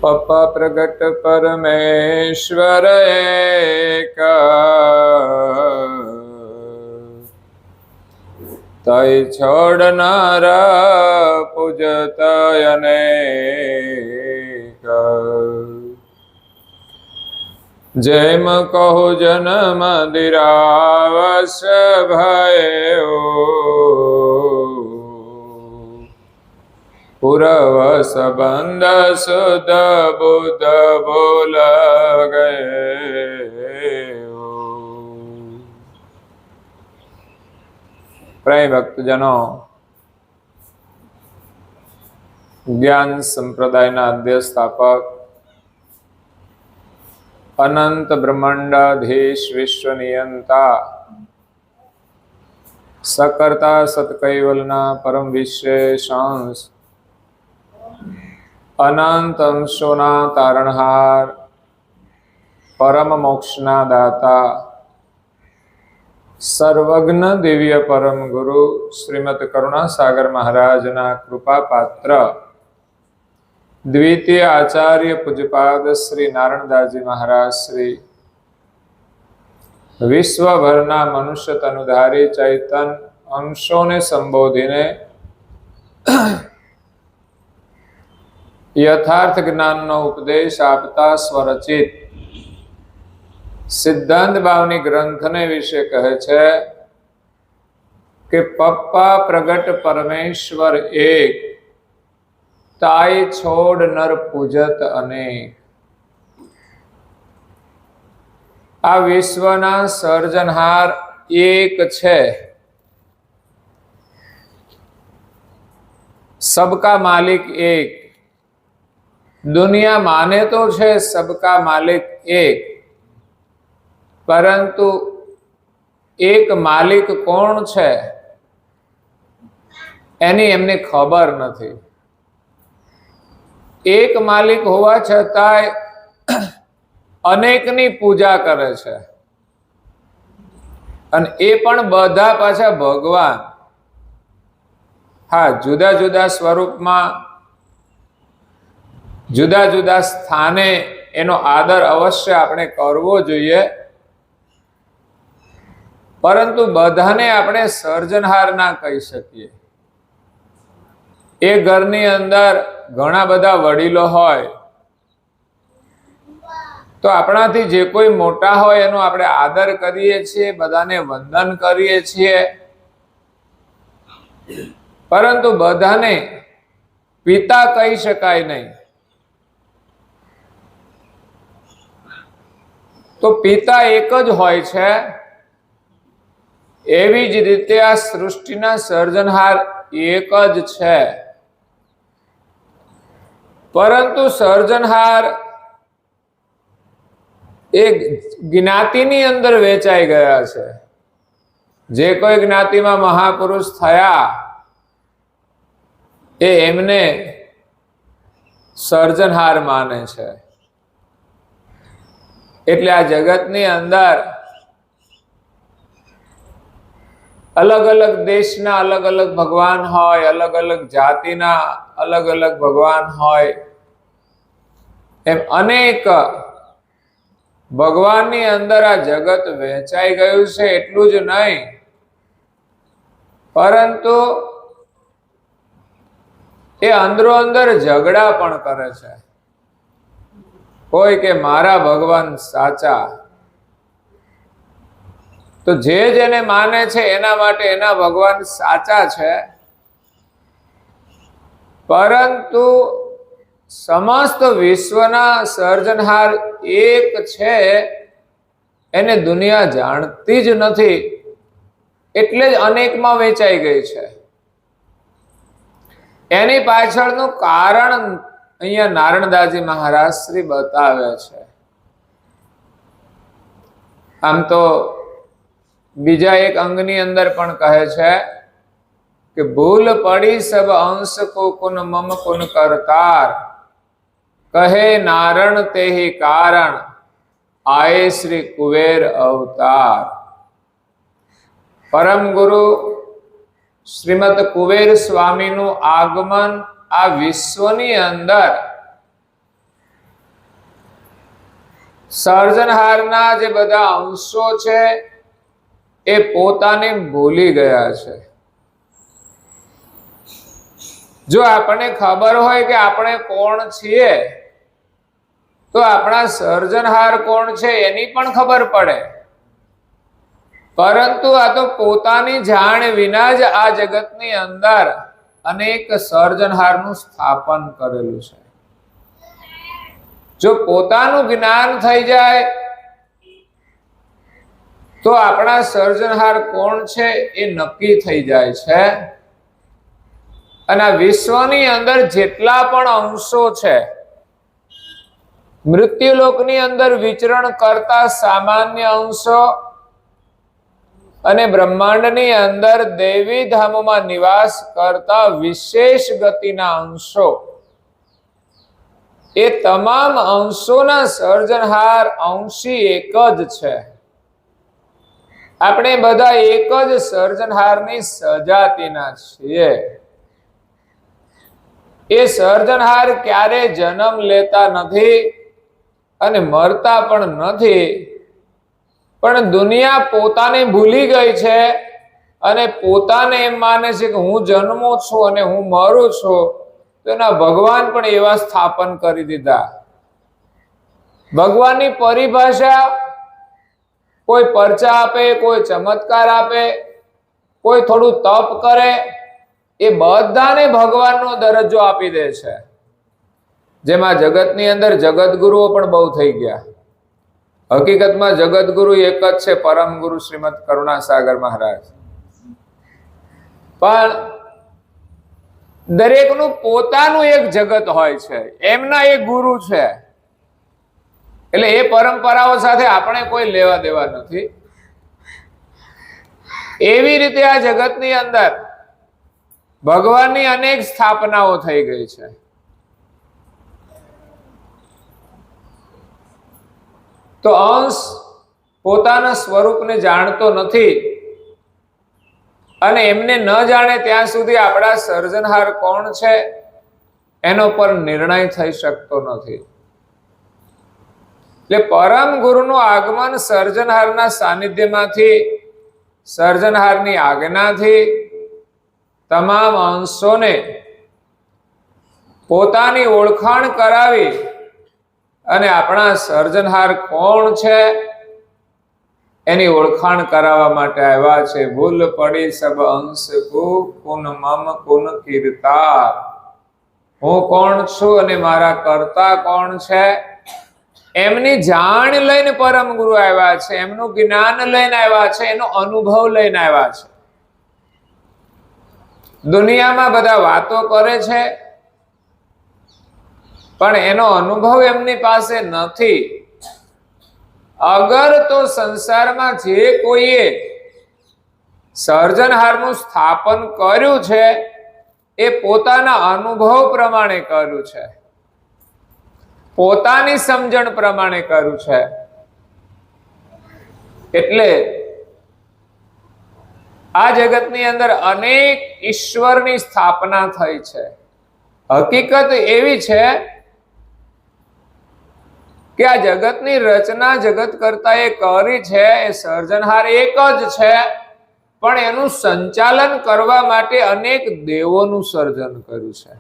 પપ્પા પ્રગટ પરમેશ્વર એક, તય છોડનાર પૂજત અનેક. જેમ કહો જન્મ દિરાવસ ભયો, પૂરવ સંબંધ સુધ બુદ્ધ બોલ ગયો. પ્રાય ભક્તજનો, જ્ઞાન સંપ્રદાયના અધ્યક્ષ સ્થાપક, અનંત બ્રહ્માંડાધીશ વિશ્વ નિયંતા, સકર્તા સત્કૈવલના પરમ વિશેષાંશ, અનંત અંશોના તારણહાર, પરમ મોક્ષના દાતા, સર્વજ્ઞ દિવ્ય પરમ ગુરુ શ્રીમદ કરુણાસાગર મહારાજના કૃપા પાત્ર, દ્વિતીય આચાર્ય પૂજ્યપાદ શ્રી નારણદાસજી મહારાજ શ્રી, વિશ્વભરના મનુષ્ય તનુધારી ચૈતન અંશોને સંબોધીને યથાર્થ જ્ઞાનનો ઉપદેશ આપતા સ્વરચિત સિદ્ધાંત ભાવની ગ્રંથને વિશે કહે છે કે પપ્પા પ્રગટ પરમેશ્વર એક, તાઈ છોડ નર પૂજત અનેક. આ વિશ્વના સર્જનહાર એક છે, સબકા માલિક એક. દુનિયા માને તો છે સબકા માલિક એક, પરંતુ એક માલિક કોણ છે એની એમને ખબર નથી. એક માલિક હોવા છતાંય અનેકની પૂજા કરે છે, અને એ પણ બધા પાછા ભગવાન. હા, જુદા જુદા સ્વરૂપમાં, જુદા જુદા સ્થાને એનો આદર અવશ્ય આપણે કરવો જોઈએ, પરંતુ બધાને આપણે સર્જનહાર ના કહી શકીએ. એ ઘરની અંદર ઘણા બધા વડીલો હોય તો આપણાથી જે કોઈ મોટા હોય એનો આપણે આદર કરીએ છીએ, બધાને વંદન કરીએ છીએ, પરંતુ બધાને પિતા કહી શકાય નહીં. તો પિતા એક જ હોય છે. એવી જ રીતે આ સૃષ્ટિના સર્જનહાર એક જ છે, પરંતુ સર્જનહાર એ જ્ઞાતિની અંદર વેચાઈ ગયા છે. જે કોઈ જ્ઞાતિમાં મહાપુરુષ થયા એ એમને સર્જનહાર માને છે. એટલે આ જગતની અંદર અલગ અલગ દેશના અલગ અલગ ભગવાન હોય, અલગ અલગ જાતિના અલગ અલગ ભગવાન હોય, એમ અનેક ભગવાનની અંદર આ જગત વહેંચાઈ ગયું છે. એટલું જ નહીં, પરંતુ એ અંદરો અંદર ઝઘડા પણ કરે છે. કોઈ કે મારા ભગવાન સાચા, તો જે જેને માને છે એના માટે એના ભગવાન સાચા છે, પરંતુ સમસ્ત વિશ્વના સર્જનહાર એક છે એને દુનિયા જાણતી જ નથી, એટલે જ અનેકમાં વેચાઈ ગઈ છે. એની પાછળનું કારણ અહીંયા નારણદાસજી મહારાજ શ્રી બતાવે છે. આમ તો બીજા એક અંગની અંદર પણ કહે છે કે ભૂલ પડી સબ અંશ કો કુન મમ કુન કરતાર, કહે નારણ તેહી કારણ, આયે શ્રી કુબેર અવતાર. પરમ ગુરુ શ્રીમદ કુબેર સ્વામીનું આગમન આ વિશ્વની અંદર સર્જનહારના જે બધા અંશો છે એ પોતાને ભૂલી ગયા છે. જો આપણને ખબર હોય કે આપણે કોણ છીએ તો આપણા સર્જનહાર કોણ છે એની પણ ખબર પડે. પરંતુ આ તો પોતાની જાણ વિના જ આ જગતની અંદર અનેક સર્જનહારનું સ્થાપન કરેલું છે. જો પોતાનું જ્ઞાન થઈ જાય તો આપણા સર્જનહાર કોણ છે એ નક્કી થઈ જાય છે. અને આ વિશ્વની અંદર જેટલા પણ અંશો છે, મૃત્યુલોકની અંદર વિચરણ કરતા સામાન્ય અંશો અને બ્રહ્માંડની અંદર દૈવી ધામોમાં નિવાસ કરતા વિશેષ ગતિના અંશો, એ તમામ અંશોના સર્જનહાર અંશી એક જ છે. આપણે બધા એક જ સર્જનહારની સજાતિના છીએ. એ સર્જનહાર ક્યારે જન્મ લેતા નથી અને મરતા પણ નથી. પણ દુનિયા પોતાને ભૂલી ગઈ છે અને પોતાને એમ માને છે કે હું જન્મું છું અને હું મરું છું. તો એના ભગવાન પણ એવા સ્થાપન કરી દીધા. ભગવાનની પરિભાષા કોઈ પરચા આપે, કોઈ ચમત્કાર આપે, કોઈ થોડું તપ કરે, એ બધાને ભગવાનનો દરજ્જો આપી દે છે. જેમાં જગતની અંદર જગતગુરુઓ પણ બહુ થઈ ગયા. હકીકતમાં જગતગુરુ એક જ છે, પરમ ગુરુ શ્રીમદ કરુણાસાગર મહારાજ. પણ દરેકનું પોતાનું એક જગત હોય છે, એમના એક ગુરુ છે. એટલે એ પરંપરાઓ સાથે આપણે કોઈ લેવા દેવા નથી. એવી રીતે આ જગતની અંદર ભગવાનની અનેક સ્થાપનાઓ થઈ ગઈ છે. તો અંશ પોતાના સ્વરૂપને જાણતો નથી અને એમને ન જાણે ત્યાં સુધી આપણા સર્જનહાર કોણ છે એનો પર નિર્ણય થઈ શકતો નથી. એટલે પરમ ગુરુનું આગમન સર્જનહારના સાનિધ્યમાંથી, સર્જનહારની આજ્ઞાથી તમામ અંશોને પોતાની ઓળખાણ કરાવી અને આપણા સર્જનહાર કોણ છે એની ઓળખાણ કરાવવા માટે આવ્યા છે. ભૂલ પડી સબ અંશ કો કુન મમ કુન કીર્તાર. હું કોણ છું અને મારા કર્તા કોણ છે એમની જાણ લઈને પરમ ગુરુ આવ્યા છે, એમનું જ્ઞાન લઈને આવ્યા છે, એનો અનુભવ લઈને આવ્યા છે. દુનિયામાં બધા વાતો કરે છે પણ એનો અનુભવ એમની પાસે નથી. અગર તો સંસારમાં જે કોઈએ સર્જનહારનું સ્થાપન કર્યું છે એ પોતાના અનુભવ પ્રમાણે કર્યું છે, પોતાની સમજણ પ્રમાણે કર્યું છે. એટલે આ જગતની અંદર અનેક ઈશ્વરની સ્થાપના થઈ છે. હકીકત એવી છે કે આ જગતની રચના જગત કરતા એ કરી છે, એ સર્જનહાર એક જ છે, પણ એનું સંચાલન કરવા માટે અનેક દેવોનું સર્જન કર્યું છે.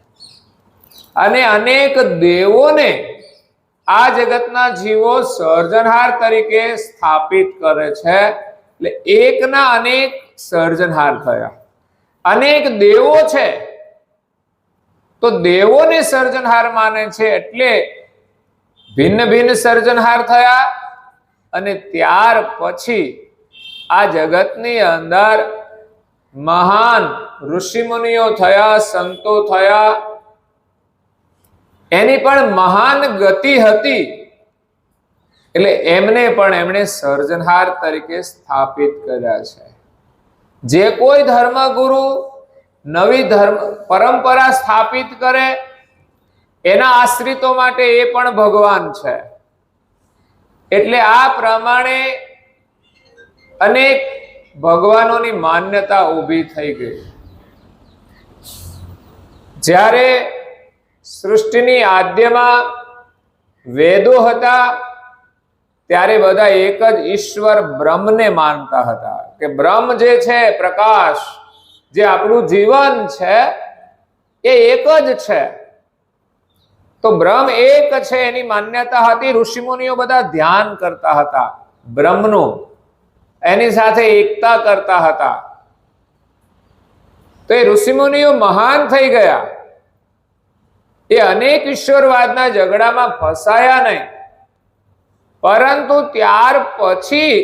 અને અનેક દેવોને આ જગતના જીવો સર્જનહાર તરીકે સ્થાપિત કરે છે. એટલે એકના અનેક સર્જનહાર થયા. અનેક દેવો છે તો દેવોને સર્જનહાર માને છે, એટલે ભિન્ન ભિન્ન સર્જનહાર થયા. અને ત્યાર પછી આ જગતની અંદર મહાન ઋષિમુનિઓ થયા, સંતો થયા. એની પણ મહાન ગતિ હતી એટલે એમણે સર્જનહાર તરીકે સ્થાપિત કર્યા છે. જે કોઈ ધર્મગુરુ નવી ધર્મ પરંપરા સ્થાપિત કરે એના આશ્રિતો માટે એ પણ ભગવાન છે. એટલે આ પ્રમાણે અનેક ભગવાનોની માન્યતા ઊભી થઈ ગઈ. જ્યારે સૃષ્ટિની આદ્યમાં વેદો હતા ત્યારે બધા એક જ ઈશ્વર બ્રહ્મને માનતા હતા કે બ્રહ્મ જે છે, પ્રકાશ, જે આપણું જીવન છે, એ એક જ છે. તો બ્રહ્મ એક છે એની માન્યતા હતી. ઋષિમુનિઓ બધા ધ્યાન કરતા હતા બ્રહ્મનું, એની સાથે એકતા કરતા હતા. તો એ ઋષિમુનિઓ મહાન થઈ ગયા. એ અનેક ઈશ્વરવાદના ઝઘડામાં ફસાયા નહીં, પરંતુ ત્યાર પછી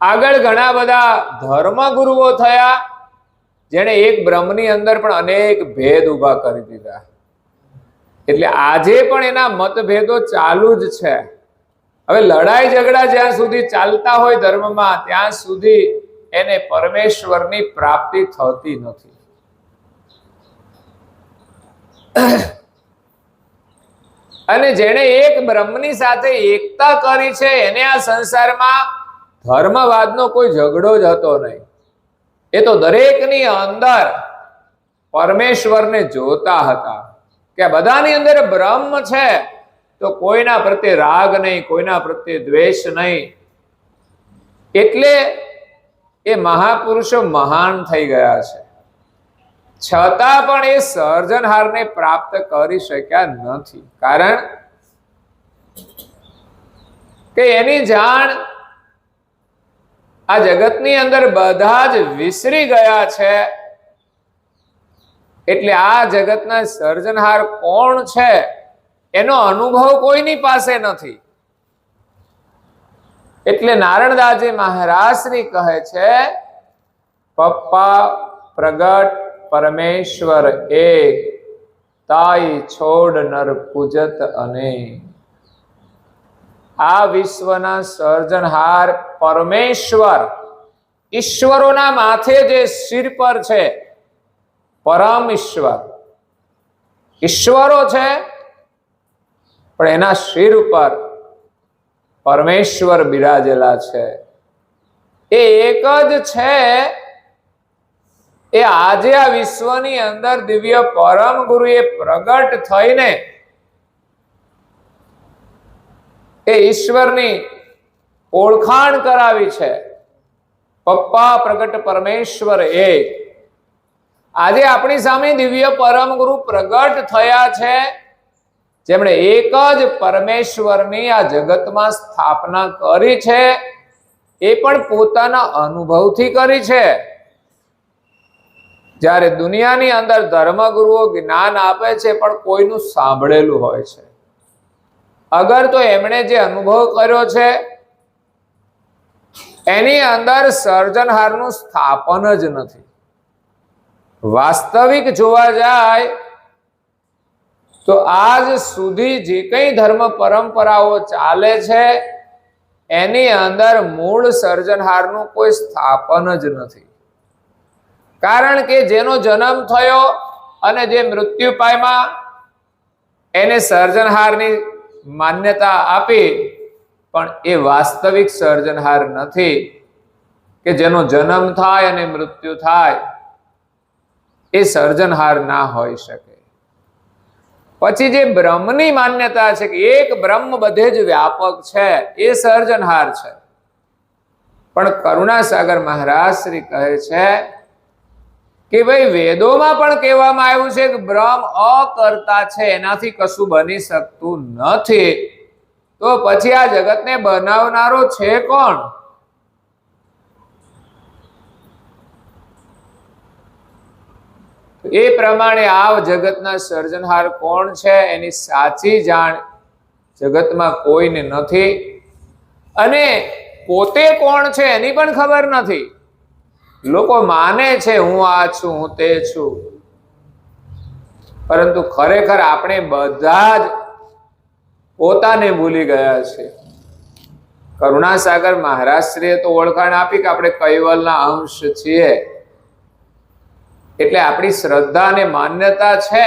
આગળ ઘણા બધા ધર્મગુરુઓ થયા, જેણે એક બ્રહ્મની અંદર પણ અનેક ભેદ ઉભા કરી દીધા. એટલે આજે પણ એના મતભેદો ચાલુ જ છે. હવે લડાઈ ઝઘડા જ્યાં સુધી ચાલતા હોય ધર્મમાં, ત્યાં સુધી એને પરમેશ્વરની પ્રાપ્તિ થતી નથી. અને જેણે એક બ્રહ્મની સાથે એકતા કરી છે, એને આ સંસારમાં ધર્મવાદનો કોઈ ઝઘડો જ હતો નહીં. એ તો દરેકની અંદર પરમેશ્વરને જોતા હતા કે બધાની અંદર બ્રહ્મ છે, તો કોઈના પ્રત્યે રાગ નહીં, કોઈના પ્રત્યે દ્વેષ નહીં. એટલે એ મહાપુરુષો મહાન થઈ ગયા છે. છતાં પણ એ સર્જનહારને પ્રાપ્ત કરી શક્યા નથી, કારણ કે એની જાણ આ જગતની અંદર બધા જ વિસરી ગયા છે. એટલે આ જગતના સર્જનહાર કોણ છે એનો અનુભવ કોઈની પાસે નથી. એટલે નારણદાસજી મહારાજ શ્રી કહે છે, પપ્પા પ્રગટ પરમેશ્વર એક, તાઈ છોડ નર પૂજત અનેક. આ વિશ્વના સર્જનહાર પરમેશ્વર, ઈશ્વરોના માથે જે શિર પર છે, પરમ ઈશ્વર, ઈશ્વરો છે, પણ એના શિર ઉપર પરમેશ્વર બિરાજેલા છે. એ એક જ છે. એ આજે આ વિશ્વની અંદર દિવ્ય પરમ ગુરુએ પ્રગટ થઈને એ ઈશ્વરની ઓળખાણ કરાવી છે. પપ્પા પ્રગટ પરમેશ્વર એક. આજે આપણી સામે દિવ્ય પરમ ગુરુ પ્રગટ થયા છે, જેમણે એક જ પરમેશ્વરની આ જગતમાં સ્થાપના કરી છે. એ પણ પોતાના અનુભવથી કરી છે. જ્યારે દુનિયાની અંદર ધર્મગુરુઓ જ્ઞાન આપે છે, પણ કોઈનું સાંભળેલું હોય છે. અગર તો એમણે જે અનુભવ કર્યો છે એની અંદર સર્જનહારનું સ્થાપન જ નથી. વાસ્તવિક જોવા જાય તો આજ સુધી જે કંઈ ધર્મ પરંપરાઓ ચાલે છે એની અંદર મૂળ સર્જનહારનું કોઈ સ્થાપન જ નથી. કારણ કે જેનો જન્મ થયો અને જે મૃત્યુ પામ્યા એને સર્જનહારની માન્યતા આપી, પણ એ વાસ્તવિક સર્જનહાર નથી કે જેનો જન્મ થાય અને મૃત્યુ થાય. એ સર્જનહાર ના હોઈ શકે. પછી જે બ્રહ્મની માન્યતા છે કે એક બ્રહ્મ બધે જ વ્યાપક છે, એ સર્જનહાર છે. પણ કરુણાસાગર મહારાજ શ્રી કહે છે કે ભાઈ, વેદોમાં પણ કહેવામાં આવ્યું છે કે બ્રહ્મ અકર્તા છે, એનાથી કશું બની શકતું નથી. તો પછી આ જગતને બનાવનારો છે કોણ? એ પ્રમાણે આ જગતના સર્જનહાર કોણ છે એની સાચી જાણ જગતમાં કોઈને નથી. અને પોતે કોણ છે એની પણ ખબર નથી. લોકો માને છે હું આ છું, હું તે છું, પરંતુ ખરેખર આપણે બધા જ પોતાને ભૂલી ગયા છે. કરુણાસાગર મહારાજ શ્રીએ તો ઓળખાણ આપી કે આપણે કૈવલના અંશ છીએ. એટલે આપણી શ્રદ્ધા અને માન્યતા છે,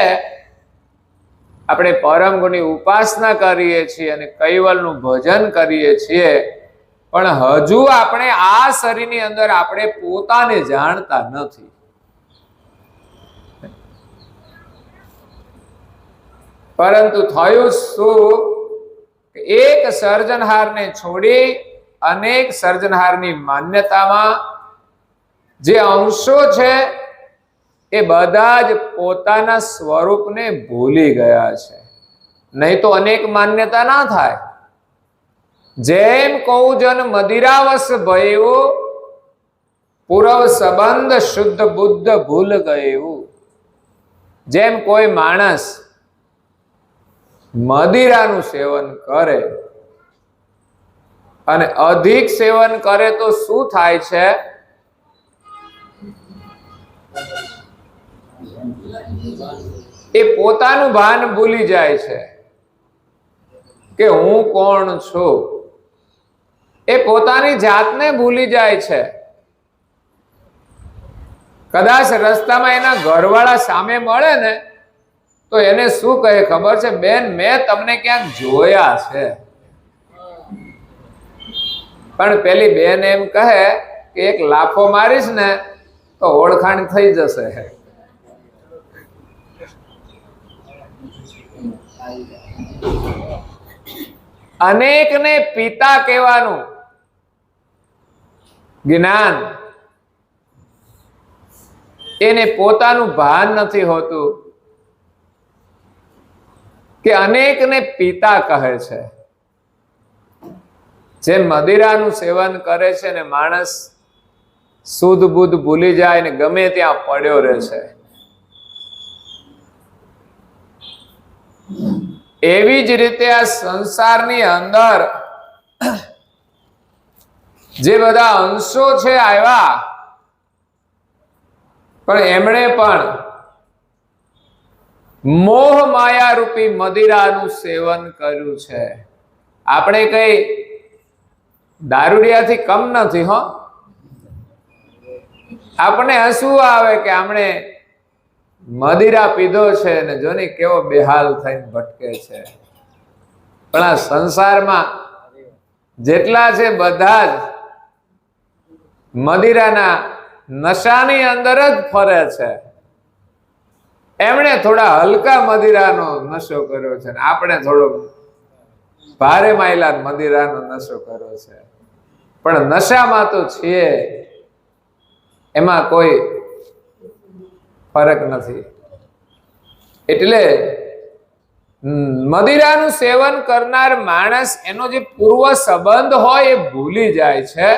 આપણે પરમ ગુણની ઉપાસના કરીએ છીએ અને કૈવલનું ભજન કરીએ છીએ, પણ હજુ આપણે આ શરીરની અંદર આપણે પોતાને જાણતા નથી. પરંતુ થયું શું કે એક સર્જનહારને છોડી અનેક સર્જનહારની માન્યતામાં જે અંશો છે એ બધા જ પોતાના સ્વરૂપને ભૂલી ગયા છે. નહીં તો અનેક માન્યતા ના થાય. જેમ કહું જન મદિરાવશ ભયું, પૂરવ સંબંધ શુદ્ધ બુદ્ધ ભૂલ ગયું. જેમ કોઈ માણસ મદિરાનું સેવન કરે અને અધિક સેવન કરે તો શું થાય છે? એ પોતાનું ભાન ભૂલી જાય છે કે હું કોણ છું. એ પોતાની જાતને ભૂલી જાય છે. કદાચ રસ્તામાં એના ઘરવાળા સામે મળે ને તો એને શું કહે ખબર છે? બેન, મેં તમને ક્યાંક જોયા છે. પણ પેલી બેન એમ કહે કે એક લાફો મારીશ ને તો ઓળખાણ થઈ જશે. અનેકને પિતા કહેવાનું જ્ઞાન એને પોતાનું ભાન નથી હોતું કે અનેકને પિતા કહે છે. જેમ મદિરાનું સેવન કરે છે ને માણસ શુદ્ધ બુદ્ધ ભૂલી જાય ને ગમે ત્યાં પડ્યો રહે છે, એવી જ રીતે આ સંસારની અંદર જે બધા અંશો છે આવ્યા, પણ એમણે પણ મોહ માયા રૂપી મદિરાનું સેવન કર્યું છે. આપણે કઈ દારૂડિયાથી કમ નથી હો. આપણે હસવું આવે કે આપણે મદિરા પીધો છે ને જોની કેવો બેહાલ થઈને ભટકે છે. પણ આ સંસારમાં જેટલા છે બધા જ મદિરાના નશાની અંદર જ ફરે છે. એમણે થોડા હલકા મદિરાનો નશો કર્યો છે ને આપણે થોડો ભારે માયલા મદિરાનો નશો કર્યો છે. પણ નશામાં તો છીએ, એમાં કોઈ ફરક નથી. એટલે મદિરાનું સેવન કરનાર માણસ એનો જે પૂર્વ સંબંધ હોય એ ભૂલી જાય છે.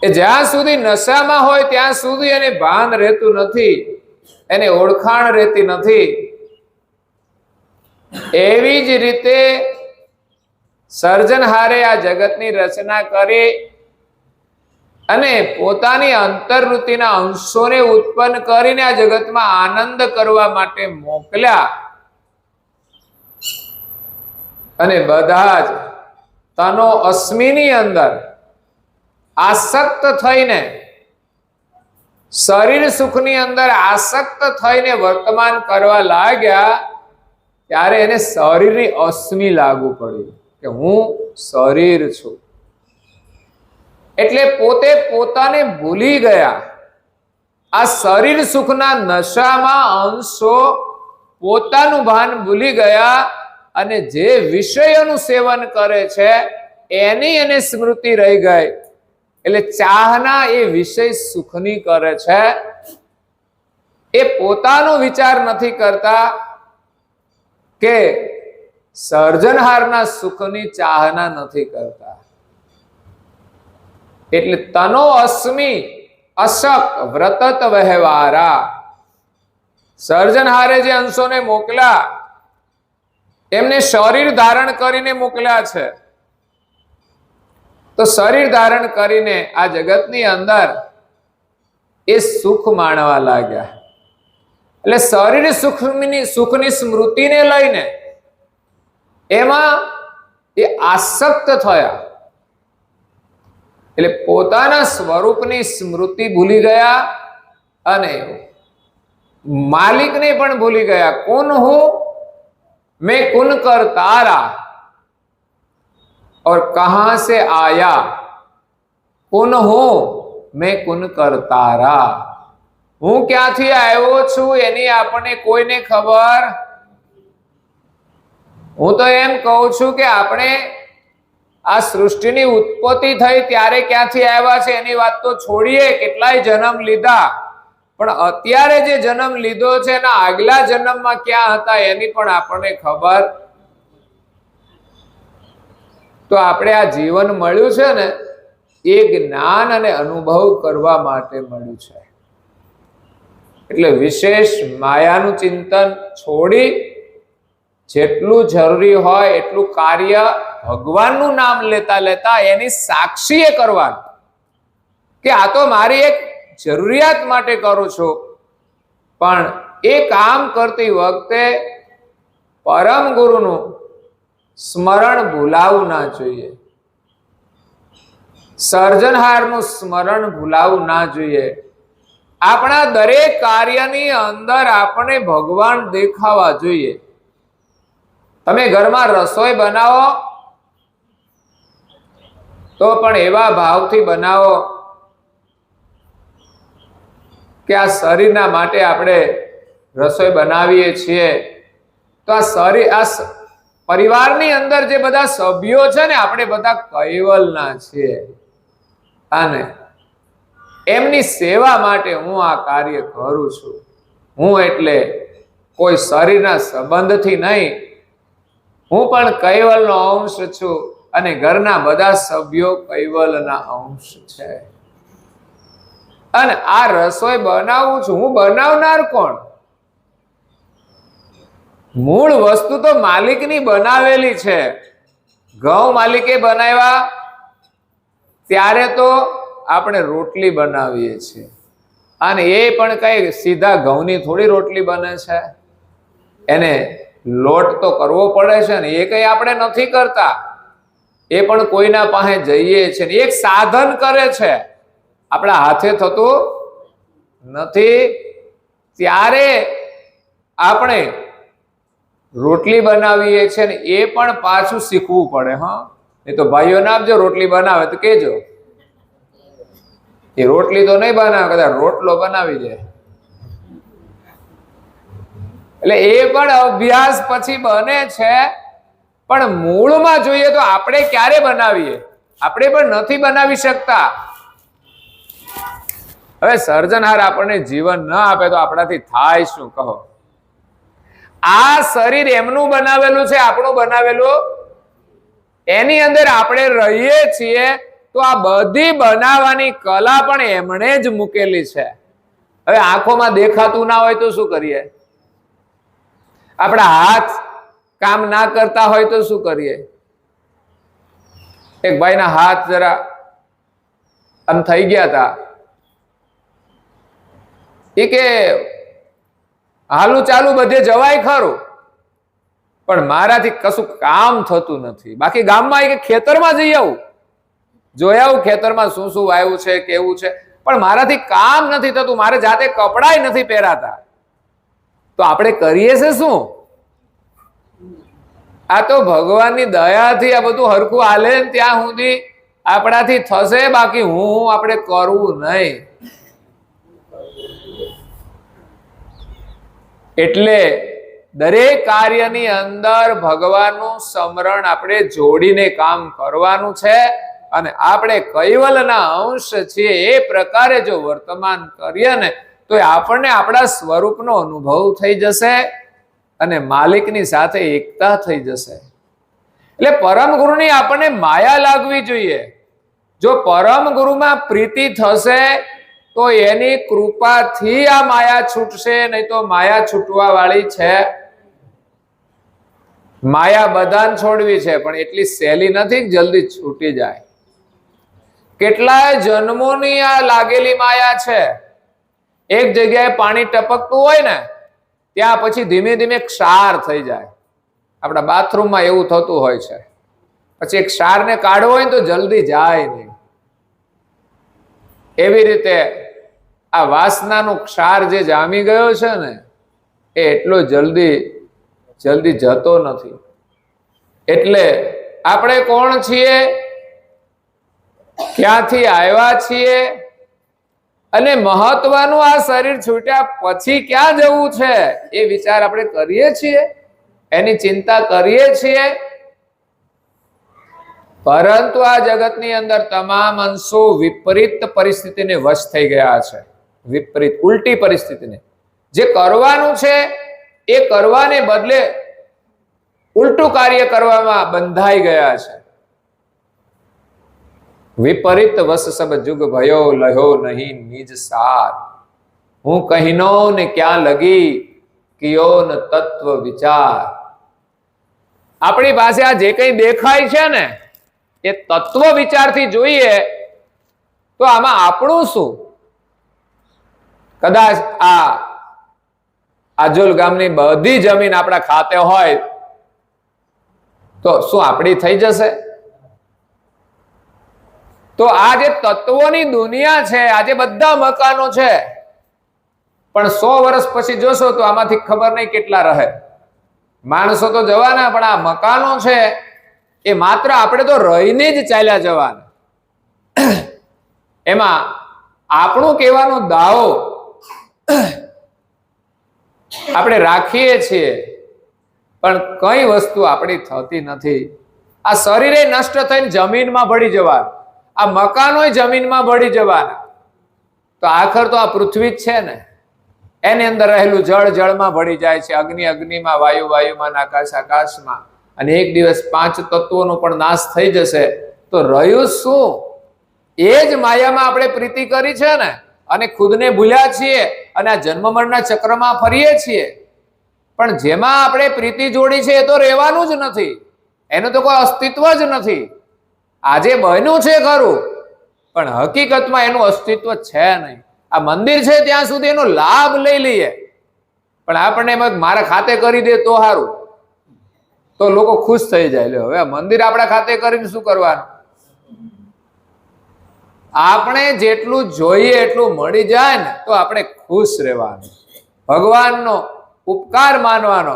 એ જ્યાં સુધી નશામાં હોય ત્યાં સુધી એને ભાન રહેતું નથી, એને ઓળખાણ રહેતી નથી. એવી જ રીતે સર્જનહારે આ જગતની રચના કરી અને પોતાની અંતર્વૃત્તિના અંશોને ઉત્પન્ન કરીને આ જગતમાં આનંદ કરવા માટે મોકલ્યા. અને બધા જ તનો અસ્મિની અંદર આસક્ત થઈને, શરીર સુખની અંદર આસક્ત થઈને વર્તમાન કરવા લાગ્યા, ત્યારે એને શરીરની અસ્મિ લાગુ પડી કે હું શરીર છું. એટલે પોતે પોતાને ભૂલી ગયા. આ શરીર સુખના નશામાં અંશો પોતાનું ભાન ભૂલી ગયા અને જે વિષયોનું સેવન કરે છે એની એને સ્મૃતિ રહી ગઈ. એટલે ચાહના એ વિષય સુખની કરે છે, એ પોતાનો વિચાર નથી કરતા કે સર્જનહારના સુખની ચાહના નથી કરતા. એટલે તનો અસ્મિ અશક વ્રતત વહેવારા. સર્જનહારે જે અંશોને મોકલ્યા એમને શરીર ધારણ કરીને મોકલ્યા છે. તો શરીર ધારણ કરીને આ જગતની અંદર એ સુખ માણવા લાગ્યા. એટલે શરીર સુખની સ્મૃતિને લઈને એમાં એ આસક્ત થયા. એટલે પોતાના સ્વરૂપની સ્મૃતિ ભૂલી ગયા અને માલિકને પણ ભૂલી ગયા. કુન હું मैं कुन कर तारा और कहां से आया. कुन હું मैं कुन कर तारा. હું ક્યાંથી આવ્યો છું એની આપણને કોઈને ખબર. હું તો એમ કહું છું કે આપણે આ સૃષ્ટિની ઉત્પત્તિ થઈ ત્યારે ક્યાંથી આવ્યા છે એની વાત તો છોડીએ, કેટલાય જન્મ લીધા, પણ અત્યારે જે જન્મ લીધો છે એના આગલા જન્મમાં ક્યાં હતા એની પણ આપણને ખબર. તો આપણે આ જીવન મળ્યું છે ને એ જ્ઞાન અને અનુભવ કરવા માટે મળ્યું છે. એટલે વિશેષ માયાનું ચિંતન છોડી જેટલું જરૂરી હોય એટલું કાર્ય ભગવાનનું નામ લેતા લેતા એની સાક્ષીએ કરવાનું કે આ તો મારી એક જરૂરિયાત માટે કરું છું, પણ એ કામ કરતી વખતે પરમ ગુરુનું સ્મરણ ભૂલાવું ના જોઈએ, સર્જનહારનું સ્મરણ ભૂલાવું ના જોઈએ. આપણા દરેક કાર્યની અંદર આપણે ભગવાન દેખાવા જોઈએ. તમે ઘરમાં રસોઈ બનાવો તો પણ એવા ભાવથી બનાવો કે આ શરીરના માટે આપણે રસોઈ બનાવીએ છીએ તો આ શરીર, આ પરિવારની અંદર જે બધા સભ્યો છે ને આપણે બધા કૈવલના છીએ અને એમની સેવા માટે હું આ કાર્ય કરું છું. હું એટલે કોઈ શરીરના સંબંધથી નહીં, હું પણ કૈવલનો અંશ છું અને ઘરના બધા સભ્યો કૈવલના અંશ છે. અને આ રસોઈ બનાવું છું, હું બનાવનાર કોણ? મૂળ વસ્તુ તો માલિકની બનાવેલી છે. ઘઉં માલિકે બનાવ્યા ત્યારે તો આપણે રોટલી બનાવીએ છીએ, અને એ પણ કઈ સીધા ઘઉંની થોડી રોટલી બને છે, એને લોટ તો કરવો પડે છે ને. એ કઈ આપણે નથી કરતા, એ પણ કોઈના પાસે જઈએ છે ને એક સાધન કરે છે, આપણા હાથે થતું નથી. ત્યારે આપણે રોટલી બનાવીએ છીએ ને એ પણ પાછું શીખવું પડે. હા, એ તો ભાઈઓને આપજો, રોટલી બનાવે તો કેજો. એ રોટલી તો નહીં બનાવે, કદાચ રોટલો બનાવી દે. એટલે એ પણ અભ્યાસ પછી બને છે, પણ મૂળમાં જોઈએ તો આપણે ક્યારે બનાવીએ? આપણે પણ નથી બનાવી શકતા. હવે સર્જનહાર આપણને જીવન ન આપે તો આપણાથી થાય શું? કહો. આ શરીર એમનું બનાવેલું છે, આપણું બનાવેલું, એની અંદર આપણે રહીએ છીએ તો આ બધી બનાવવાની કલા પણ એમણે જ મૂકેલી છે. હવે આંખોમાં દેખાતું ના હોય તો શું કરીએ? આપણા હાથ કામ ના કરતા હોય તો શું કરીએ? એક ભાઈના હાથ જરા આમ થઈ ગયા હતા, એ કે હાલું ચાલુ બધે જવાય ખરું, પણ મારાથી કશું કામ થતું નથી. બાકી ગામમાં કે ખેતરમાં જઈ આવું, જોઈ આવું ખેતરમાં શું શું વાવ્યું છે, કેવું છે, પણ મારાથી કામ નથી થતું, મારે જાતે કપડાય નથી પહેરાતા. તો આપણે કરીએ છે શું? આ તો ભગવાનની દયાથી આ બધું હરખું હાલે ત્યાં સુધી આપણાથી થશે, બાકી હું આપણે કરવું નહીં. એટલે દરેક કાર્યની અંદર ભગવાનનું સ્મરણ આપણે જોડીને કામ કરવાનું છે, અને આપણે કૈવલના અંશ છીએ એ પ્રકારે જો વર્તમાન કરીએ ને તો આપણને આપણા સ્વરૂપનો અનુભવ થઈ જશે અને માલિકની સાથે એકતા થઈ જશે. એટલે પરમ ગુરુની આપણને માયા લાગવી જોઈએ. જો પરમ ગુરુમાં પ્રીતિ થશે તો એની કૃપાથી આ માયા છૂટશે, નહીં તો માયા છૂટવા વાળી છે. માયા બધાને છોડવી છે, પણ એટલી સહેલી નથી જલ્દી છૂટી જાય. કેટલાય જન્મોની આ લાગેલી માયા છે. એક જગ્યાએ પાણી ટપકતું હોય ને ત્યાં પછી ધીમે ધીમે ક્ષાર થઈ જાય. આપણા બાથરૂમમાં એવું થતું હોય છે. પછી એક ક્ષારને કાઢવો હોય તો જલ્દી જાય નહીં. એવી રીતે આ વાસનાનો ક્ષાર જે જામી ગયો છે ને એ એટલો જલ્દી જતો નથી. એટલે આપણે કોણ છીએ, ક્યાંથી આવ્યા છીએ, અને મહત્વનું આ શરીર છૂટ્યા પછી ક્યાં જવું છે એ વિચાર આપણે કરીએ છીએ. એની ચિંતા કરીએ છીએ, પરંતુ આ જગતની અંદર તમામ અંશો વિપરીત પરિસ્થિતિને વશ થઈ ગયા છે. વિપરીત ઉલટી પરિસ્થિતિને, જે કરવાનું છે એ કરવાને બદલે ઉલટું કાર્ય કરવામાં બંધાઈ ગયા છે. વિપરીત વશ સબ જુગ ભયો લહો નહીં નિજ સાર, હું કહીનો ને ક્યાં લગી કિયો ન તત્વ વિચાર. આપણી પાસે આ જે કંઈ દેખાય છે ને એ તત્વ વિચારથી જોઈએ તો આમાં આપણું શું? કદાચ આ આજોલ ગામની બધી જમીન આપણા ખાતે હોય તો શું આપણી થઈ જશે? તો આ જે તત્વોની દુનિયા છે, આજે બધા મકાનો છે, પણ 100 વર્ષ પછી જોશો તો આમાંથી ખબર નહીં કેટલા રહે. માણસો તો જવાના, પણ આ મકાનો છે એ માત્ર આપણે તો રહીને જ ચાલ્યા જવાના. એમાં આપણું કહેવાનો દાવો આપણે રાખીએ છીએ, પણ કઈ વસ્તુ આપણી થતી નથી. આ શરીરે નષ્ટ થઈને જમીનમાં ભળી જવાનું, આ મકાનો જમીનમાં ભળી જવાના, તો આખર તો આ પૃથ્વી જ છે ને. એની અંદર રહેલું જળ જળમાં ભળી જાય છે, અગ્નિ અગ્નિમાં, વાયુ વાયુમાં, આકાશ આકાશમાં, અને એક દિવસ 5 તત્વોનો પણ નાશ થઈ જશે. તો રહ્યું શું? એ જ માયામાં આપણે પ્રીતિ કરી છે ને, અને ખુદને ભૂલ્યા છીએ અને આ જન્મ મરણના ચક્રમાં ફરીએ છીએ. પણ જેમાં આપણે પ્રીતિ જોડી છે એ તો રહેવાનું જ નથી, એનું તો કોઈ અસ્તિત્વ જ નથી. આજે બન્યું છે ખરું, પણ હકીકતમાં એનું અસ્તિત્વ છે નહીં. આ મંદિર છે ત્યાં સુધી એનો લાભ લઈ લઈએ, પણ આપણને મારા ખાતે કરી દે તો સારું, તો લોકો ખુશ થઈ જાય. લે હવે મંદિર આપણા ખાતે કરીને શું કરવાનું? આપણે જેટલું જોઈએ એટલું મળી જાય ને તો આપણે ખુશ રહેવાનું, ભગવાનનો ઉપકાર માનવાનો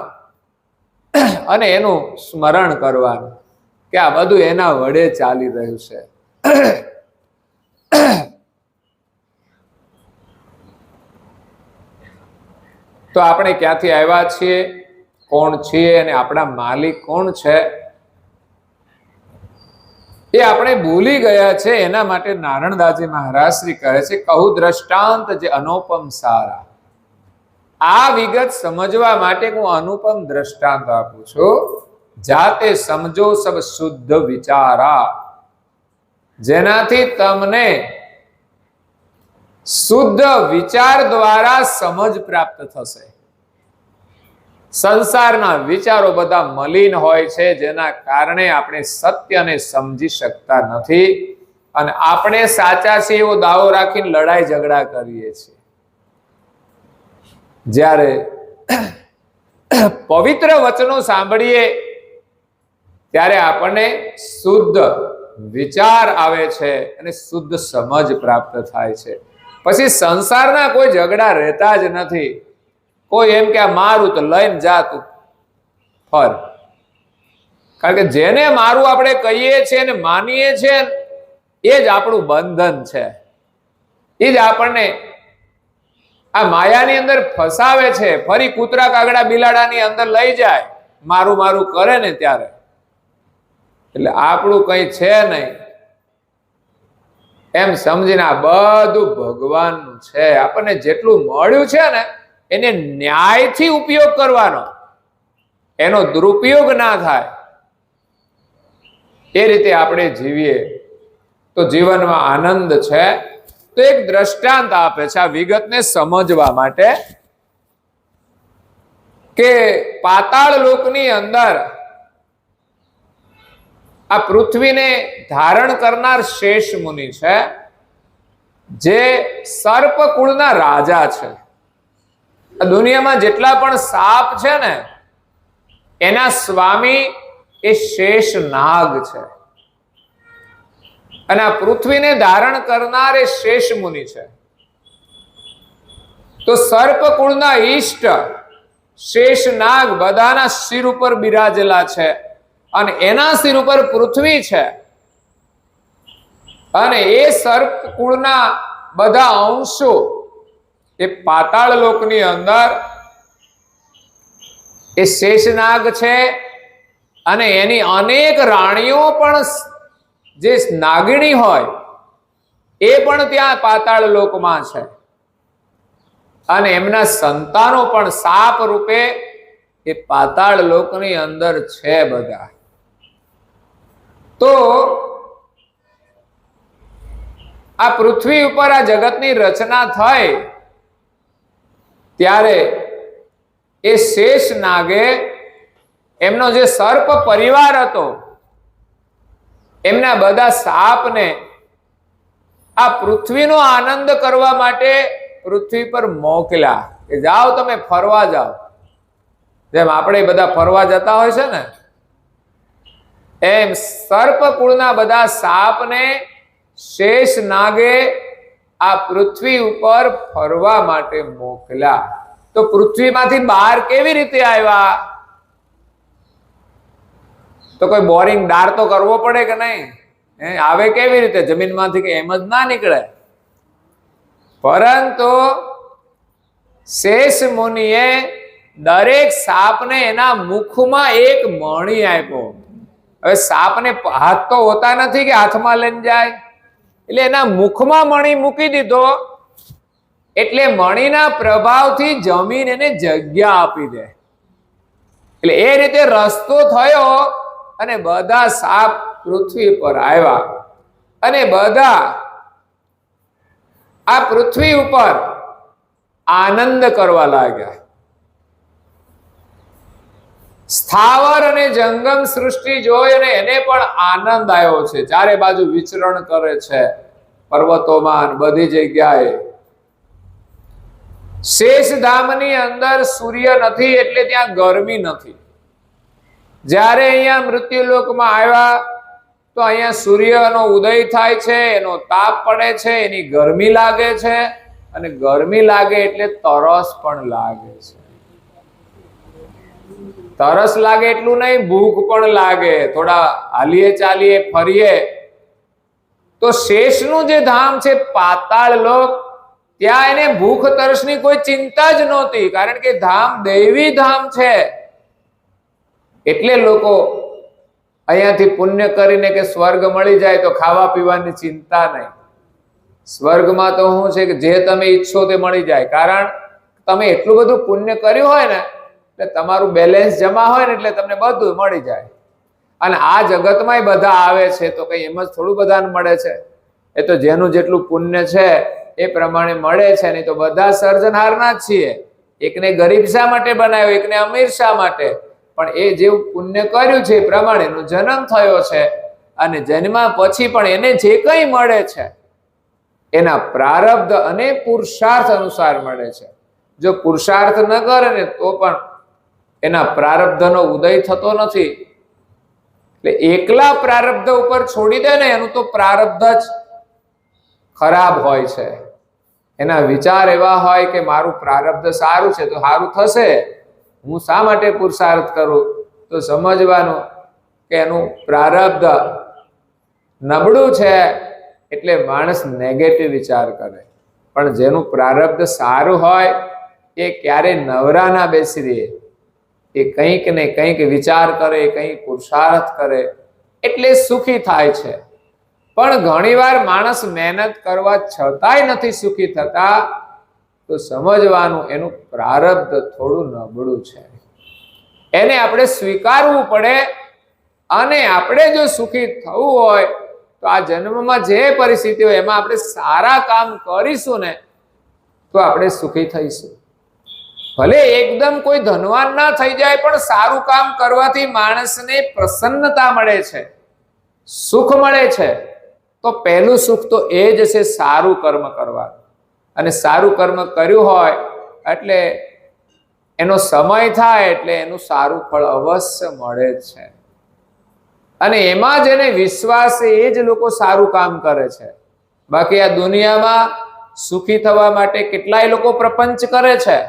અને એનું સ્મરણ કરવાનું કે આ બધું એના વડે ચાલી રહ્યું છે. તો આપણે ક્યાંથી આવ્યા છીએ, કોણ છીએ, અને આપણા માલિક કોણ છે એ આપણે ભૂલી ગયા છે. એના માટે નારણદાસજી મહારાજ શ્રી કહે છે, કહું દ્રષ્ટાંત જે અનુપમ સારા. આ વિગત સમજવા માટે હું અનુપમ દ્રષ્ટાંત આપું છું. જાતે સમજો સબ શુદ્ધ વિચારા, જેનાથી તમને શુદ્ધ વિચાર દ્વારા સમજ પ્રાપ્ત થશે. સંસારના વિચારો બધા મલિન હોય છે, જેના કારણે આપણે સત્યને સમજી શકતા નથી, અને આપણે સાચા છે એવો દાવો રાખીને લડાઈ ઝઘડા કરીએ છીએ. જ્યારે પવિત્ર વચનો સાંભળીએ ત્યારે આપણને શુદ્ધ વિચાર આવે છે અને શુદ્ધ સમજ પ્રાપ્ત થાય છે. પછી સંસારના કોઈ ઝઘડા રહેતા જ નથી. કોઈ એમ કે આ મારું તો લઈને જાતું ફર, કારણ કે જેને મારું આપણે કહીએ છીએ અને માનીએ છીએ એ જ આપણું બંધન છે. એ જ આપણને આ માયાની અંદર ફસાવે છે. ફરી કૂતરા કાગડા બિલાડાની અંદર લઈ જાય, મારું મારું કરે ને ત્યારે. એટલે આપણું કઈ છે નહીં એમ સમજીને આ બધું ભગવાનનું છે. આપણને જેટલું મળ્યું છે ને એને ન્યાયથી ઉપયોગ કરવાનો, એનો દુરુપયોગ ના થાય એ રીતે આપણે જીવીએ તો જીવનમાં આનંદ છે. તો એક દ્રષ્ટાંત આપે છે આ વિગતને સમજવા માટે કે પાતાળ લોકની અંદર આ પૃથ્વીને ધારણ કરનાર શેષ મુનિ છે, જે સર્પ કુળના રાજા છે. આ દુનિયામાં જેટલા પણ સાપ છે ને એના સ્વામી એ શેષ નાગ છે, અને આ પૃથ્વીને ધારણ કરનાર એ શેષ મુનિ છે. તો સર્પ કુળના ઈષ્ટ શેષ નાગ બધાના શિર ઉપર બિરાજેલા છે, અને એના શિર ઉપર પૃથ્વી છે. અને એ સર્પ કુળના બધા અંશો એ પાતાળ લોકની અંદર એ શેષનાગ છે અને એની અનેક રાણીઓ પણ, જે નાગિણી હોય એ પણ ત્યાં પાતાળ લોકમાં છે અને એમના સંતાનો પણ સાપ રૂપે એ પાતાળ લોકની અંદર છે બધા. તો આ પૃથ્વી ઉપર આ જગતની રચના થઈ ત્યારે એ શેષ નાગે એમનો જે સર્પ પરિવાર હતો એમના બધા સાપને આ પૃથ્વીનો આનંદ કરવા માટે પૃથ્વી પર મોકલ્યા કે જાઓ તમે ફરવા જાઓ. જેમ આપણે બધા ફરવા જતા હોય છે ને, એમ સર્પ કુળના બધા સાપને શેષ નાગે આ પૃથ્વી ઉપર ફરવા માટે મોકલ્યા. તો પૃથ્વીમાંથી બહાર કેવી રીતે આવ્યા? તો કોઈ બોરિંગ ડાર તો કરવો પડે કે નહીં? આવે કેવી રીતે? જમીનમાંથી કે એમ જ ના નીકળે. પરંતુ શેષ મુનિએ દરેક સાપને એના મુખમાં એક મણી આપ્યો. હવે સાપને હાથ તો હોતા નથી કે હાથમાં લઈને જાય, એટલે એના મુખમાં મણી મૂકી દીધો. એટલે મણીના પ્રભાવથી જમીન એને જગ્યા આપી દે. એટલે એ રીતે રસ્તો થયો અને બધા સાપ પૃથ્વી પર આવ્યા અને બધા આ પૃથ્વી ઉપર આનંદ કરવા લાગ્યા. સ્થાવર અને જંગમ સૃષ્ટિ જોઈ અને એને પણ આનંદ આવ્યો છે. ચારે બાજુ વિચરણ કરે છે પર્વતોમાં, બધી જગ્યાએ. શેષ ધામની અંદર સૂર્ય નથી એટલે ત્યાં ગરમી નથી. જ્યારે અહીંયા મૃત્યુલોકમાં આવ્યા તો અહીંયા સૂર્યનો ઉદય થાય છે, એનો તાપ પડે છે, એની ગરમી લાગે છે અને ગરમી લાગે એટલે તરસ પણ લાગે છે. તરસ લાગે એટલું નહીં, ભૂખ પણ લાગે. થોડા હાલીએ ચાલીએ ફરીએ તો શેષનું જે ધામ છે પાતાળ લોક, ત્યાં એને ભૂખ તરસની કોઈ ચિંતા જ નહોતી, કારણ કે ધામ દૈવી ધામ છે. એટલે લોકો અહીંયાથી પુણ્ય કરીને કે સ્વર્ગ મળી જાય તો ખાવા પીવાની ચિંતા નહીં. સ્વર્ગમાં તો શું છે કે જે તમે ઈચ્છો તે મળી જાય, કારણ તમે એટલું બધું પુણ્ય કર્યું હોય ને એટલે તમારું બેલેન્સ જમા હોય ને એટલે તમને બધું મળી જાય. અને આ જગતમાંય બધા આવે છે તો કઈ એમ જ થોડું બધાને મળે છે. એ તો જેનું જેટલું પુણ્ય છે એ પ્રમાણે મળે છે. નહીં તો બધા સર્જનહારના જ છીએ. એકને ગરીબ શા માટે બનાવ્યો, એકને અમીર શા માટે? પણ એ જેવું પુણ્ય કર્યું છે એ પ્રમાણેનો જન્મ થયો છે અને જન્મા પછી પણ એને જે કંઈ મળે છે એના પ્રારબ્ધ અને પુરુષાર્થ અનુસાર મળે છે. જો પુરુષાર્થ ન કરે ને તો પણ એના પ્રારબ્ધનો ઉદય થતો નથી. એટલે એકલા પ્રારબ્ધ ઉપર છોડી દે ને એનું તો પ્રારબ્ધ જ ખરાબ હોય છે. એના વિચાર એવા હોય કે મારું પ્રારબ્ધ સારું છે તો સારું થશે, હું શા માટે પુરુષાર્થ કરું? તો સમજવાનું કે એનું પ્રારબ્ધ નબળું છે એટલે માણસ નેગેટિવ વિચાર કરે. પણ જેનું પ્રારબ્ધ સારું હોય એ ક્યારેય નવરા ના બેસી રહે. એ કંઈક ને કંઈક વિચાર કરે, કંઈક પુરુષાર્થ કરે એટલે સુખી થાય છે. પણ ઘણીવાર માણસ મહેનત કરવા છતાંય નથી સુખી થતા, તો સમજવાનું એનું પ્રારબ્ધ થોડું નબળું છે. એને આપણે સ્વીકારવું પડે અને આપણે જો સુખી થવું હોય તો આ જન્મમાં જે પરિસ્થિતિ હોય એમાં આપણે સારા કામ કરીશું ને તો આપણે સુખી થઈશું. ભલે એકદમ કોઈ ધનવાન ના થઈ જાય પણ સારું કામ કરવાથી માણસને પ્રસન્નતા મળે છે, સુખ મળે છે. તો પહેલું સુખ તો એ જ છે સારું કર્મ કરવાનું. અને સારું કર્મ કર્યું હોય એટલે એનો સમય થાય એટલે એનું સારું ફળ અવશ્ય મળે જ છે. અને એમાં જેને વિશ્વાસ છે એ જ લોકો સારું કામ કરે છે. બાકી આ દુનિયામાં સુખી થવા માટે કેટલાય લોકો પ્રપંચ કરે છે.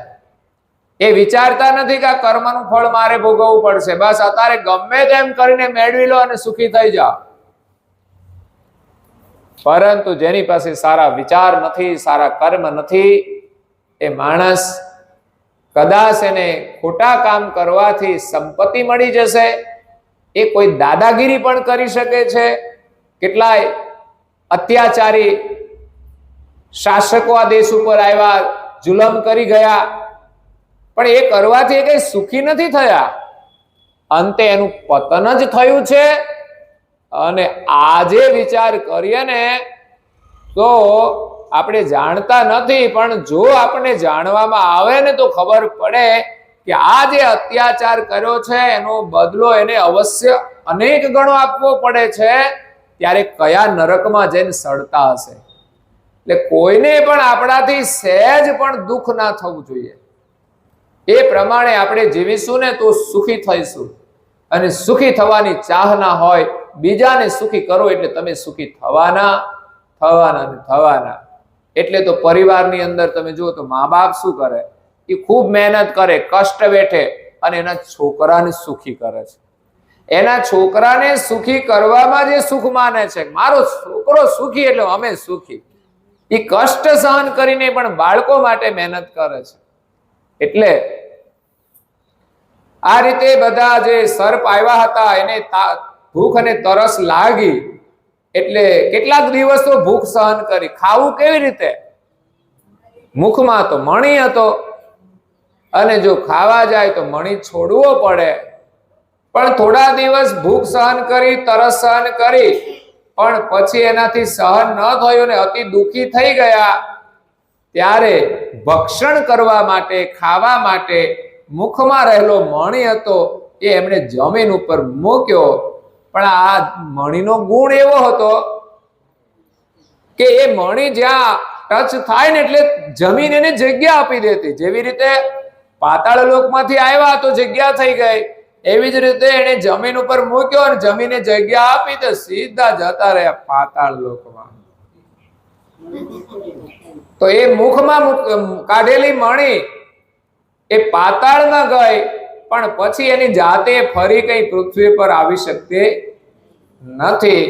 એ વિચારતા નથી કે આ કર્મનું ફળ મારે ભોગવવું પડશે. બસ અત્યારે ગમે તેમ કરીને મેળવી લો અને સુખી થઈ જાઓ. પરંતુ જેની પાસે સારા વિચાર નથી, સારા કર્મ નથી, એ માણસ કદાચ એને ખોટા કામ કરવાથી સંપત્તિ મળી જશે, એ કોઈ દાદાગીરી પણ કરી શકે છે. કેટલાય અત્યાચારી શાસકો આ દેશ ઉપર આવ્યા, જુલમ કરી ગયા, પણ એ કરવાથી એ કઈ સુખી નથી થયા. અંતે એનું પતન જ થયું છે. અને આજે વિચાર કરીએ ને તો આપણે જાણતા નથી, પણ જો આપણે જાણવામાં આવે ને તો ખબર પડે કે આ જે અત્યાચાર કર્યો છે એનો બદલો એને અવશ્ય અનેક ગણો આપવો પડે છે. ત્યારે કયા નરકમાં જઈને સડતા હશે. એટલે કોઈને પણ આપણાથી સહેજ પણ દુઃખ ના થવું જોઈએ. એ પ્રમાણે આપણે જીવીશું ને તો સુખી થઈશું. અને સુખી થવાની ચાહના હોય, બીજાને સુખી કરો એટલે તમે સુખી થવાના. એટલે તો પરિવારની અંદર તમે જુઓ તો મા બાપ શું કરે, એ ખૂબ મહેનત કરે, કષ્ટ વેઠે અને એના છોકરાને સુખી કરે છે. એના છોકરાને સુખી કરવામાં જે સુખ માને છે, મારો છોકરો સુખી એટલે અમે સુખી, એ કષ્ટ સહન કરીને પણ બાળકો માટે મહેનત કરે છે. એટલે આ રીતે બધા જે સર્પ આવ્યા હતા એને ભૂખ અને તરસ લાગી, એટલે કેટલાક દિવસ તો ભૂખ સહન કરી. ખાવું કેવી રીતે? મુખમાં તો મણી હતો, અને જો ખાવા જાય તો મણી છોડવો પડે. પણ થોડા દિવસ ભૂખ સહન કરી, તરસ સહન કરી, પણ પછી એનાથી સહન ન થયું ને અતિ દુઃખી થઈ ગયા. ત્યારે ભક્ષણ કરવા માટે, ખાવા માટે મુખમાં રહેલો મણી હતો એ એમણે જમીન ઉપર મૂક્યો. પણ આ મણીનો ગુણ એવો હતો કે એ મણી જ્યાં ટચ થાય ને એટલે જમીન એને જગ્યા આપી દેતી. જેવી રીતે પાતાળ લોકમાંથી આવ્યા તો જગ્યા થઈ ગઈ, એવી જ રીતે એને જમીન ઉપર મૂક્યો અને જમીને જગ્યા આપી તો સીધા જતા રહ્યા પાતાળ લોકમાં. તો એ મુખમાં કાઢેલી મણી એ પાતાળમાં ગઈ, પણ પછી એની જાતે ફરી કઈ પૃથ્વી પર આવી શકતી નથી.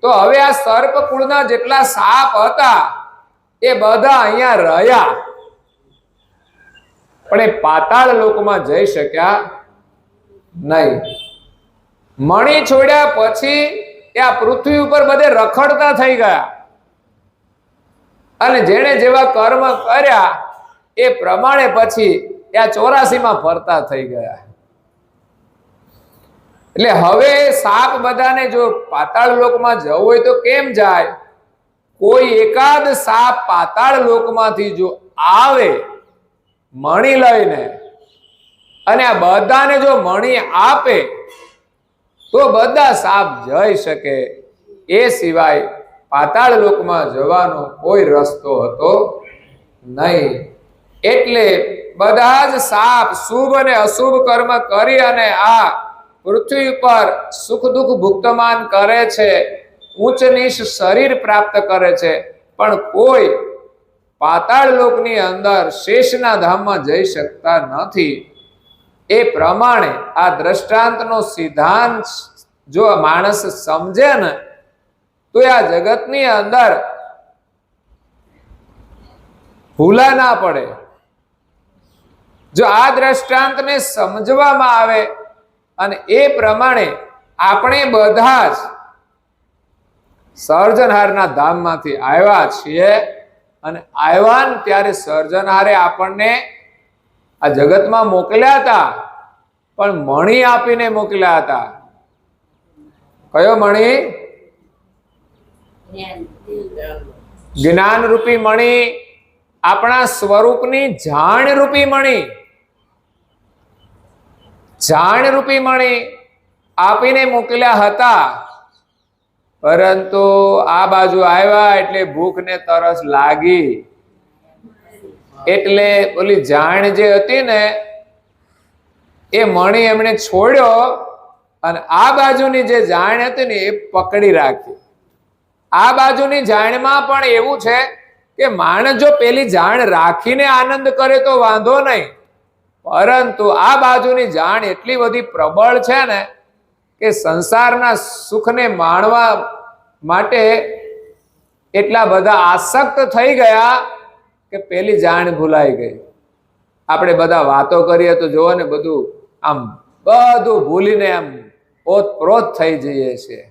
તો હવે આ સર્પ કુળના જેટલા સાપ હતા એ બધા અહીંયા રહ્યા, પણ એ પાતાળ લોકમાં જઈ શક્યા નહીં. મણી છોડ્યા પછી આ પૃથ્વી ઉપર બધે રખડતા થઈ ગયા, અને જેણે જેવા કર્મ કર્યા એ પ્રમાણે પછી આ 84 માં ફરતા થઈ ગયા. એટલે હવે સાપ બધાને જો પાતાળ લોકમાં જવું હોય તો કેમ જાય? કોઈ એકાદ સાપ પાતાળ લોકમાંથી જો આવે મણી લઈને, અને આ બધાને જો મણી આપે તો બધા સાપ જઈ શકે. એ સિવાય પાતાળ લોકમાં જવાનો કોઈ રસ્તો હતો નહીં. એટલે બધા જ સાપ શુભ અને અશુભ કર્મ કરી અને આ પૃથ્વી પર સુખ દુઃખ ભુક્તમાન કરે છે, ઉચ્ચ નીચ શરીર પ્રાપ્ત કરે છે, પણ કોઈ પાતાળ લોકની અંદર શેષના ધામમાં જઈ શકતા નથી. એ પ્રમાણે આ દ્રષ્ટાંતનો સિદ્ધાંત જો માણસ સમજે ને તો આ જગતની અંદર ભૂલા ના પડે. જો આ દ્રષ્ટાંતને સમજવામાં આવે અને એ પ્રમાણે આપણે બધા જ સર્જનહારના ધામમાંથી આવ્યા છીએ, અને આવ્યા ત્યારે સર્જનહારે આપણને આ જગતમાં મોકલ્યા હતા, પણ મણી આપીને મોકલ્યા હતા. કયો મણી? જ્ઞાન રૂપી મણી, આપણા સ્વરૂપની જાણ રૂપી મણી. જાણ રૂપી મણી આપીને મોકલ્યા હતા, પરંતુ આ બાજુ આવ્યા એટલે ભૂખ ને તરસ લાગી, એટલે ઓલી જાણ જે હતી ને એ મણી એમણે છોડ્યો, અને આ બાજુની જે જાણ હતી ને એ પકડી રાખી. આ બાજુની જાણમાં પણ એવું છે કે માણસ જો પેલી જાણ રાખીને આનંદ કરે તો વાંધો નહીં, પરંતુ આ બાજુની જાણ એટલી બધી પ્રબળ છે ને કે સંસારના સુખને માણવા માટે એટલા બધા આસક્ત થઈ ગયા કે પેલી જાણ ભૂલાઈ ગઈ. આપણે બધા વાતો કરીએ તો જોવો ને બધું આમ બધું ભૂલીને આમ ઓતપ્રોત થઈ જઈએ છીએ.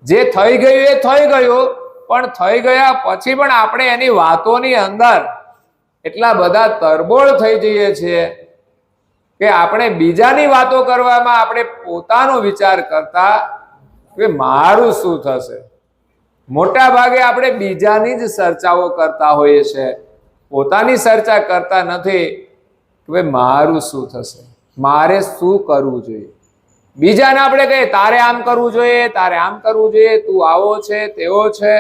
જે થઈ ગયું એ થઈ ગયું, પણ થઈ ગયા પછી પણ આપણે એની વાતોની અંદર એટલા બધા તરબોળ થઈ જઈએ છીએ કે આપણે બીજાની વાતો કરવામાં આપણે પોતાનો વિચાર કરતા કે મારું શું થશે. મોટા ભાગે આપણે બીજાની જ ચર્ચાઓ કરતા હોઈએ છીએ, પોતાની ચર્ચા કરતા નથી કે મારું શું થશે, મારે શું કરવું જોઈએ. બીજાને આપણે કહીએ તારે આમ કરવું જોઈએ, તારે આમ કરવું જોઈએ, તું આવો છે તેવો છે,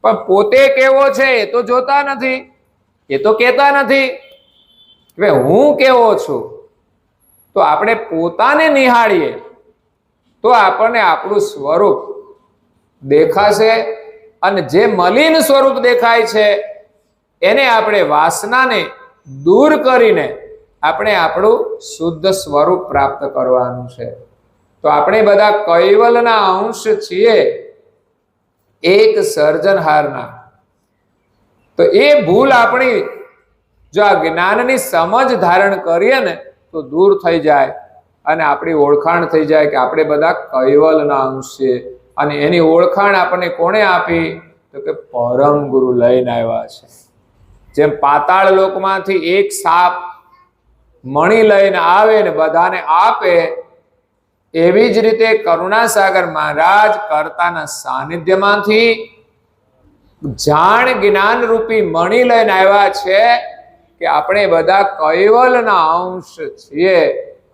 પણ પોતે કેવો છે એ તો જોતા નથી, એ તો કહેતા નથી કે હું કેવો છું. તો આપણે પોતાને નિહાળીએ તો આપણને આપણું સ્વરૂપ દેખાશે, અને જે મલિન સ્વરૂપ દેખાય છે એને આપણે વાસનાને દૂર કરીને આપણે આપણું શુદ્ધ સ્વરૂપ પ્રાપ્ત કરવાનું છે. તો આપણે બધા કૈવલના અંશ છીએ, એક સર્જનહારના. તો એ ભૂલ આપણી જો આ જ્ઞાનની સમજ ધારણ કરીએ ને તો દૂર થઈ જાય, અને આપણી ઓળખાણ થઈ જાય કે આપણે બધા કૈવલના અંશ છીએ. અને એની ઓળખાણ આપણને કોણે આપી? તો કે પરમ ગુરુ લઈને આવ્યા છે. જેમ પાતાળ લોકમાંથી એક સાપ મણી લઈને આવે ને બધાને આપે, એવી જ રીતે કરુણાસાગર મહારાજ કર્તાના સાનિધ્યમાંથી જાણ જ્ઞાન રૂપી મણી લઈને આવ્યા છે કે આપણે બધા કૈવલના અંશ છીએ,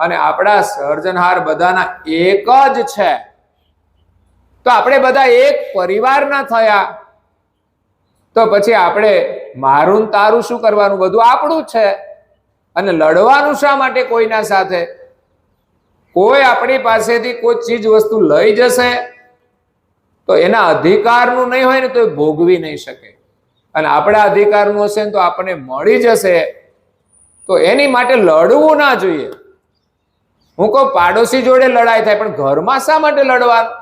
અને આપણા સર્જનહાર બધાના એક જ છે. તો આપણે બધા એક પરિવારના થયા, તો પછી આપણે મારું તારું શું કરવાનું? બધું આપણું છે. અને લડવાનું શા માટે કોઈના સાથે? કોઈ આપણી પાસેથી કોઈ ચીજ વસ્તુ લઈ જશે તો એના અધિકારનું નહીં હોય ને તો એ ભોગવી નહીં શકે, અને આપણા અધિકારનું હશે ને તો આપણને મળી જશે. તો એની માટે લડવું ના જોઈએ. હું કહું પાડોશી જોડે લડાઈ થાય, પણ ઘરમાં શા માટે લડવાનું?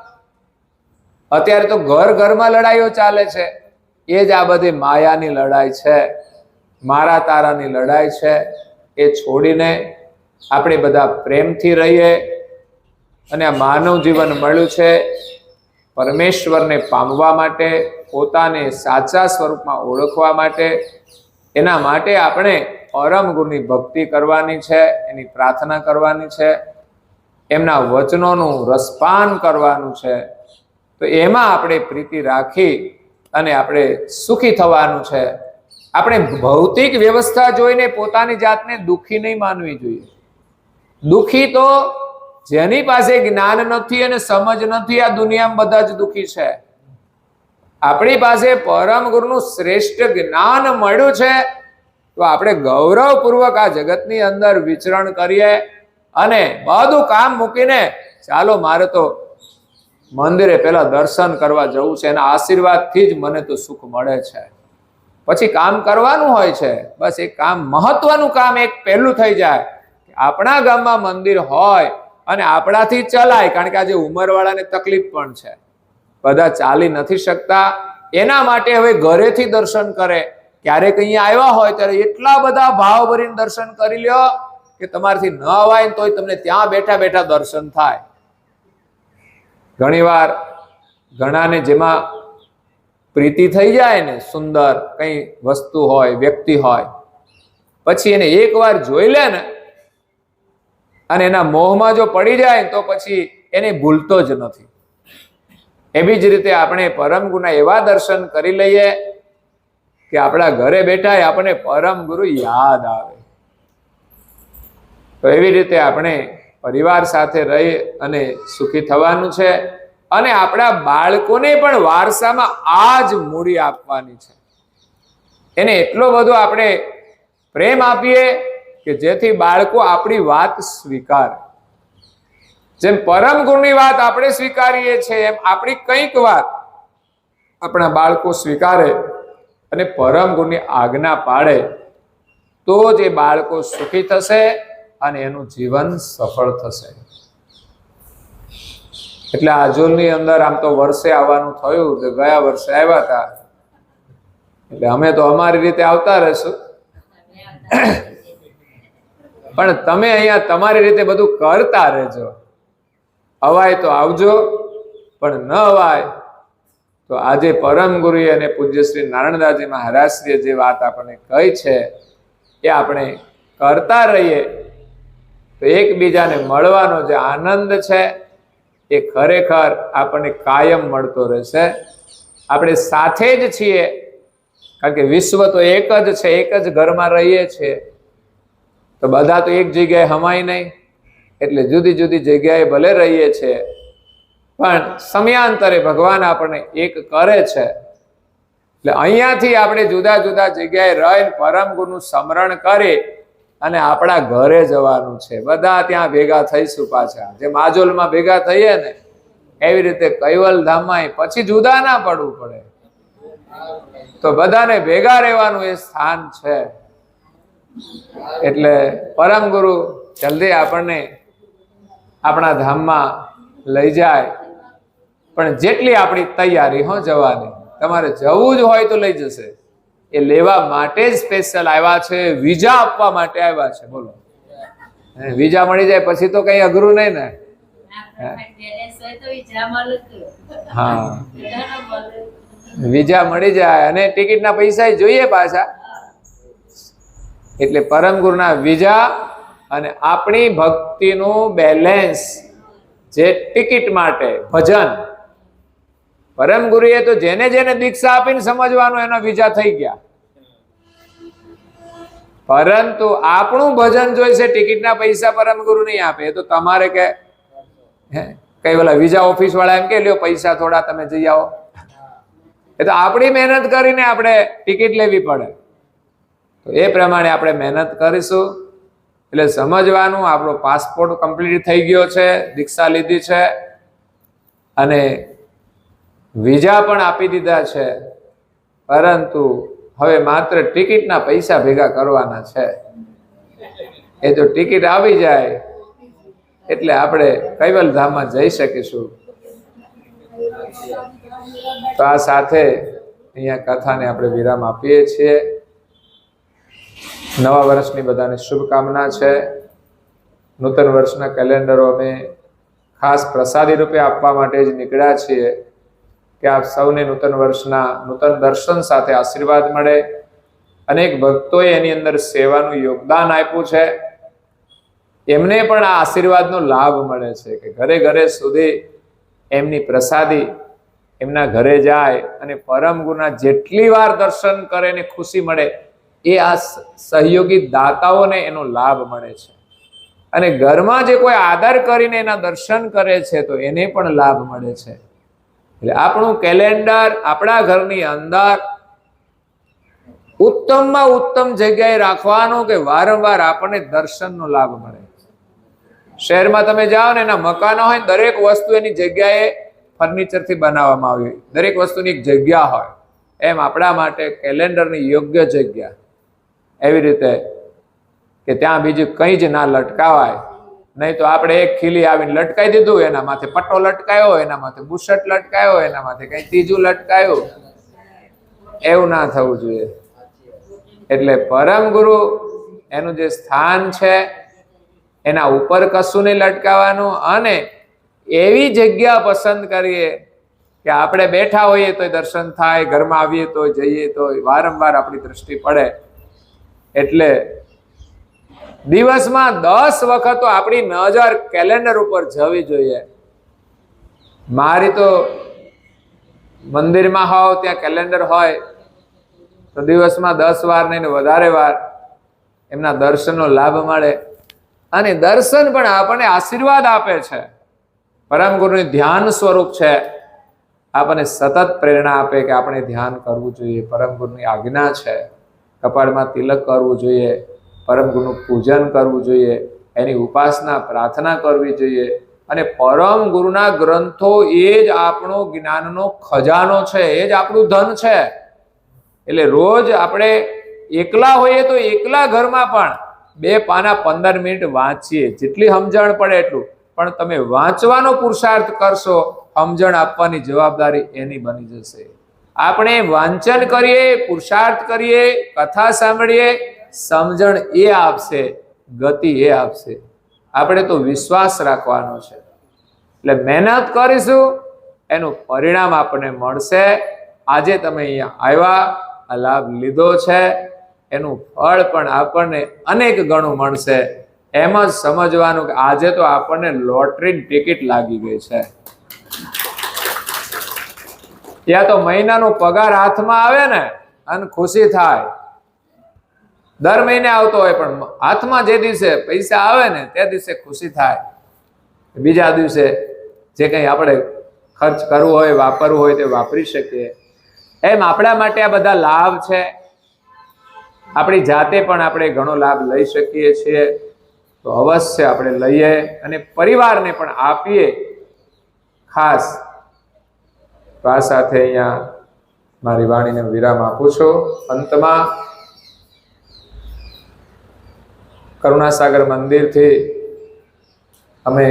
અત્યારે તો ઘરમાં લડાઈઓ ચાલે છે. એ જ આ બધી માયાની લડાઈ છે, મારા તારાની લડાઈ છે. એ છોડીને આપણે બધા પ્રેમથી રહીએ. અને આ માનવ જીવન મળ્યું છે પરમેશ્વરને પામવા માટે, પોતાને સાચા સ્વરૂપમાં ઓળખવા માટે. એના માટે આપણે પરમ ગુરુની ભક્તિ કરવાની છે, એની પ્રાર્થના કરવાની છે, એમના વચનોનું રસપાન કરવાનું છે. તો એમાં આપણે પ્રીતિ રાખી અને આપણે સુખી થવાનું છે. આપણે ભૌતિક વ્યવસ્થા જોઈને પોતાની જાતને દુઃખી નહીં માનવી જોઈએ. દુઃખી તો જેની પાસે જ્ઞાન નથી અને સમજ નથી, આ દુનિયામાં બધા જ દુઃખી છે. આપણી પાસે પરમ ગુરુનું શ્રેષ્ઠ જ્ઞાન મળ્યું છે, તો આપણે ગૌરવપૂર્વક આ જગતની અંદર વિચરણ કરીએ, અને બધું કામ મૂકીને ચાલો મારે તો મંદિરે પેલા દર્શન કરવા જવું છે, એના આશીર્વાદથી જ મને તો સુખ મળે છે. પછી કામ કરવાનું હોય છે, બસ એ કામ મહત્વનું કામ એક પહેલું થઈ જાય. આપણા ગામમાં મંદિર હોય અને આપણાથી ચલાય, કારણ કે આજે ઉંમરવાળાને તકલીફ પણ છે, બધા ચાલી નથી શકતા. એના માટે હવે ઘરેથી દર્શન કરે. ક્યારેક અહીંયા આવ્યા હોય ત્યારે એટલા બધા ભાવ ભરીને દર્શન કરી લ્યો કે તમારાથી ન અવાય તોય તમને ત્યાં બેઠા બેઠા દર્શન થાય. ઘણીવાર ઘણાને જેમાં પ્રીતિ થઈ જાય ને, સુંદર કઈ વસ્તુ હોય, વ્યક્તિ હોય, પછી એને એકવાર જોઈ લે ને અને એના મોહમાં જો પડી જાય તો પછી એને ભૂલતો જ નથી. એવી જ રીતે આપણે પરમ ગુરુના એવા દર્શન કરી લઈએ કે આપણા ઘરે બેઠા આપણને પરમ ગુરુ યાદ આવે. તો એવી રીતે આપણે પરિવાર સાથે રહી અને સુખી થવાનું છે. અને આપણા બાળકોને પણ વારસામાં આ જ મૂડી આપવાની છે. એને એટલો બધો આપણે પ્રેમ આપીએ કે જેથી બાળકો આપણી વાત સ્વીકારે. જેમ પરમ ગુરુની વાત આપણે સ્વીકારીએ છીએ, એમ આપણી કંઈક વાત આપણા બાળકો સ્વીકારે અને પરમ ગુરુની આજ્ઞા પાડે, તો જ એ બાળકો સુખી થશે અને એનું જીવન સફળ થશે. એટલે આજોલની અંદર આમ તો વર્ષે આવવાનું થયું, કે ગયા વર્ષે આવ્યા હતા, એટલે અમે તો અમારી રીતે આવતા રહેશું. પણ તમે અહીંયા તમારી રીતે બધું કરતા રહેજો. અવાય તો આવજો, પણ ન અવાય તો આજે પરમ ગુરુએ અને પૂજ્ય શ્રી નારાયણદાસજી મહારાજશ્રીએ જે વાત આપણને કહી છે એ આપણે કરતા રહીએ તો એકબીજાને મળવાનો જે આનંદ છે એ ખરેખર આપણને કાયમ મળતો રહેશે. આપણે સાથે જ છીએ, કારણ કે વિશ્વ તો એક જ છે, એક જ ઘરમાં રહીએ છીએ, તો બધા તો એક જગ્યાએ હમાય નહીં, એટલે જુદી જુદી જગ્યાએ ભલે રહીએ છીએ, પણ સમયાંતરે ભગવાન આપણને એક કરે છે. એટલે અહીંયાથી આપણે જુદા જુદા જગ્યાએ રહીને પરમ ગુરુનું સ્મરણ કરી અને આપણા ઘરે જવાનું છે. બધા ત્યાં ભેગા થઈશું પાછા, જેમ આજોલમાં ભેગા થઈએ ને એવી રીતે કૈવલ ધામમાં પછી જુદા ના પડવું પડે. તો બધાને ભેગા રહેવાનું એ સ્થાન છે. એટલે પરમ ગુરુ જલ્દી આપણને આપણા ધામમાં લઈ જાય, પણ જેટલી આપણી તૈયારી હો જવાની. તમારે જવું જ હોય તો લઈ જશે. એ લેવા માટે જ સ્પેશિયલ આવ્યા છે, વિઝા આપવા માટે આવ્યા છે. બોલો, વિઝા મળી જાય પછી તો કઈ અઘરું નહીં ને. હા, વિઝા મળી જાય અને ટિકિટના પૈસા જોઈએ પાછા. એટલે પરમ ગુરુના વિઝા અને આપણી ભક્તિનું બેલેન્સ, જે ટિકિટ માટે ભજન, પરમ ગુરુએ તો જેને જેને દીક્ષા આપીને સમજવાનું એના વિઝા થઈ ગયા. પરંતુ આપણું ભજન જોઈશે, ટિકિટના પૈસા પરમ ગુરુ નહીં આપે. એ તો તમારે કે કઈ ઓલા વિઝા ઓફિસ વાળા એમ કે લ્યો પૈસા થોડા તમે જઈ આવો. એ તો આપણી મહેનત કરીને આપણે ટિકિટ લેવી પડે. તો એ પ્રમાણે આપણે મહેનત કરીશું. એટલે સમજવાનું, આપણો પાસપોર્ટ કમ્પ્લીટ થઈ ગયો છે, દીક્ષા લીધી છે અને વિઝા પણ આપી દીધા છે, પરંતુ હવે માત્ર ટિકિટના પૈસા ભેગા કરવાના છે. એ જો ટિકિટ આવી જાય એટલે આપણે કૈવલ ધામમાં જઈ શકીશું. તો આ સાથે અહીંયા કથાને આપણે વિરામ આપીએ છીએ. નવા વર્ષની બધાને શુભકામના છે. નૂતન વર્ષના કેલેન્ડરો અમે ખાસ પ્રસાદી રૂપે આપવા માટે જ નીકળ્યા છીએ કે આપ સૌને નૂતન વર્ષના નૂતન દર્શન સાથે આશીર્વાદ મળે. અનેક ભક્તોએ એની અંદર સેવાનું યોગદાન આપ્યું છે, એમને પણ આ આશીર્વાદનો લાભ મળે છે કે ઘરે ઘરે સુધી એમની પ્રસાદી એમના ઘરે જાય અને પરમ ગુરુના જેટલી વાર દર્શન કરે ને ખુશી મળે, એ આ સહયોગી દાતાઓને એનો લાભ મળે છે. અને ઘરમાં જે કોઈ આદર કરીને એના દર્શન કરે છે તો એને પણ લાભ મળે છે. એટલે આપણું કેલેન્ડર આપણા ઘરની અંદર ઉત્તમમાં ઉત્તમ જગ્યાએ રાખવાનું કે વારંવાર આપણને દર્શનનો લાભ મળે. શહેરમાં તમે જાઓ ને એના મકાનો હોય, દરેક વસ્તુ એની જગ્યાએ ફર્નિચરથી બનાવવામાં આવી, દરેક વસ્તુની એક જગ્યા હોય. એમ આપણા માટે કેલેન્ડરની યોગ્ય જગ્યા એવી રીતે કે ત્યાં બીજું કંઈ જ ના લટકાવાય. નહીં તો આપણે એક ખીલી આવીને લટકાઈ દીધું, એના માથે પટ્ટો લટકાયો, એના માથે બુશર્ટ લટકાયો, એના માથે કઈ ત્રીજું લટકાયું. એવું ના થવું જોઈએ. એટલે પરમ ગુરુ એનું જે સ્થાન છે એના ઉપર કશું નહીં લટકાવાનું. અને એવી જગ્યા પસંદ કરીએ કે આપણે બેઠા હોઈએ તો દર્શન થાય, ઘરમાં આવીએ તો જઈએ તો વારંવાર આપણી દ્રષ્ટિ પડે. એટલે દિવસમાં 10 વખત તો આપણી નજર કેલેન્ડર ઉપર જવી જોઈએ. મારી તો મંદિરમાં હોવ ત્યાં કેલેન્ડર હોય તો દિવસમાં 10 વાર નહીં વધારે વાર એમના દર્શનનો લાભ મળે. અને દર્શન પણ આપણને આશીર્વાદ આપે છે. પરમ ગુરુનું ધ્યાન સ્વરૂપ છે, આપણને સતત પ્રેરણા આપે કે આપણે ધ્યાન કરવું જોઈએ. પરમ ગુરુની આજ્ઞા છે, કપાળમાં તિલક કરવું જોઈએ, પરમ ગુરુનું પૂજન કરવું જોઈએ, એની ઉપાસના પ્રાર્થના કરવી જોઈએ. અને પરમ ગુરુના ગ્રંથો એ જ આપણો જ્ઞાનનો ખજાનો છે, એ જ આપણું ધન છે. એટલે રોજ આપણે એકલા હોઈએ તો એકલા ઘરમાં પણ 2 પાના 15 મિનિટ વાંચીએ, જેટલી સમજણ પડે એટલું. પણ તમે વાંચવાનો પુરુષાર્થ કરશો, સમજણ આપવાની જવાબદારી એની બની જશે. આપણે વાંચન કરીએ, પુરુષાર્થ કરીએ, કથા સાંભળીએ, સમજણ એ આપશે. ગતિ એ આપશે. આપણે તો વિશ્વાસ રાખવાનો છે. એટલે મહેનત કરીશું, એનું પરિણામ આપણને મળશે. આજે તમે અહીંયા આવ્યા, આ લાભ લીધો છે, એનું ફળ પણ આપણને અનેક ગણું મળશે. એમ જ સમજવાનું કે આજે તો આપણને લોટરીની ટિકિટ લાગી ગઈ છે. ત્યાં તો મહિનાનો પગાર હાથમાં આવે ને અને ખુશી થાય. દર મહિને આવતો હોય પણ હાથમાં જે દિવસે પૈસા આવે ને તે દિવસે ખુશી થાય. બીજા દિવસે જે કંઈ આપણે ખર્ચ કરવો હોય, વાપરવું હોય તે વાપરી શકીએ. એમ આપણા માટે આ બધા લાભ છે. આપણી જાતે પણ આપણે ઘણો લાભ લઈ શકીએ છીએ. તો અવશ્ય આપણે લઈએ અને પરિવારને પણ આપીએ ખાસ. તો આ સાથે અહીંયા મારી વાણીને વિરામ આપું છું. અંતમાં કરુણાસાગર મંદિરથી અમે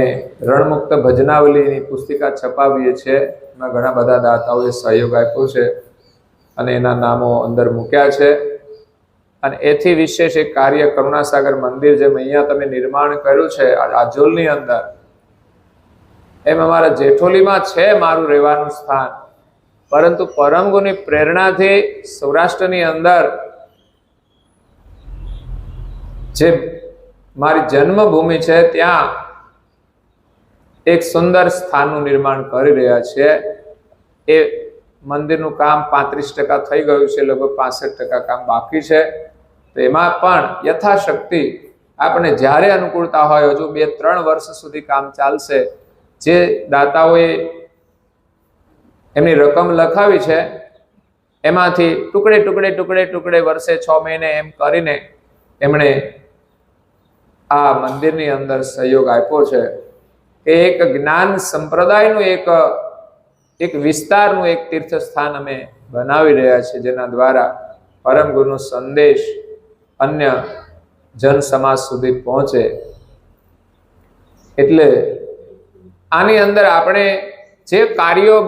રણમુક્ત ભજનાવલીની પુસ્તિકા છપાવીએ છીએ. એમાં ઘણા બધા દાતાઓએ સહયોગ આપ્યો છે અને એના નામો અંદર મૂક્યા છે. અને એથી વિશેષ એક કાર્ય કરુણાસાગર મંદિર જેમ અહીંયા તમે નિર્માણ કર્યું છે આજોલની અંદર, એમ અમારા જેઠોલીમાં છે મારું રહેવાનું સ્થાન. પરંતુ પરમગુની પ્રેરણાથી સૌરાષ્ટ્રની અંદર જે મારી જન્મભૂમિ છે ત્યાં એક સુંદર સ્થાનનું નિર્માણ કરી રહ્યા છે. એ મંદિરનું કામ 35% થઈ ગયું છે, લગભગ 65% કામ બાકી છે. તો એમાં પણ યથાશક્તિ આપણે જ્યારે અનુકૂળતા હોય, હજુ 2-3 વર્ષ સુધી કામ ચાલશે. જે દાતાઓએ એમની રકમ લખાવી છે એમાંથી ટુકડે વર્ષે 6 મહિને એમ કરીને એમણે આ મંદિરની અંદર સહયોગ આપ્યો છે. એક જ્ઞાન સંપ્રદાયનું એક વિસ્તારનું એક તીર્થ સ્થાન અમે બનાવી રહ્યા છીએ, જેના દ્વારા પરમ ગુરુનો સંદેશ અન્ય જન સમાજ સુધી પહોંચે. એટલે આની અંદર આપણે જે કાર્યો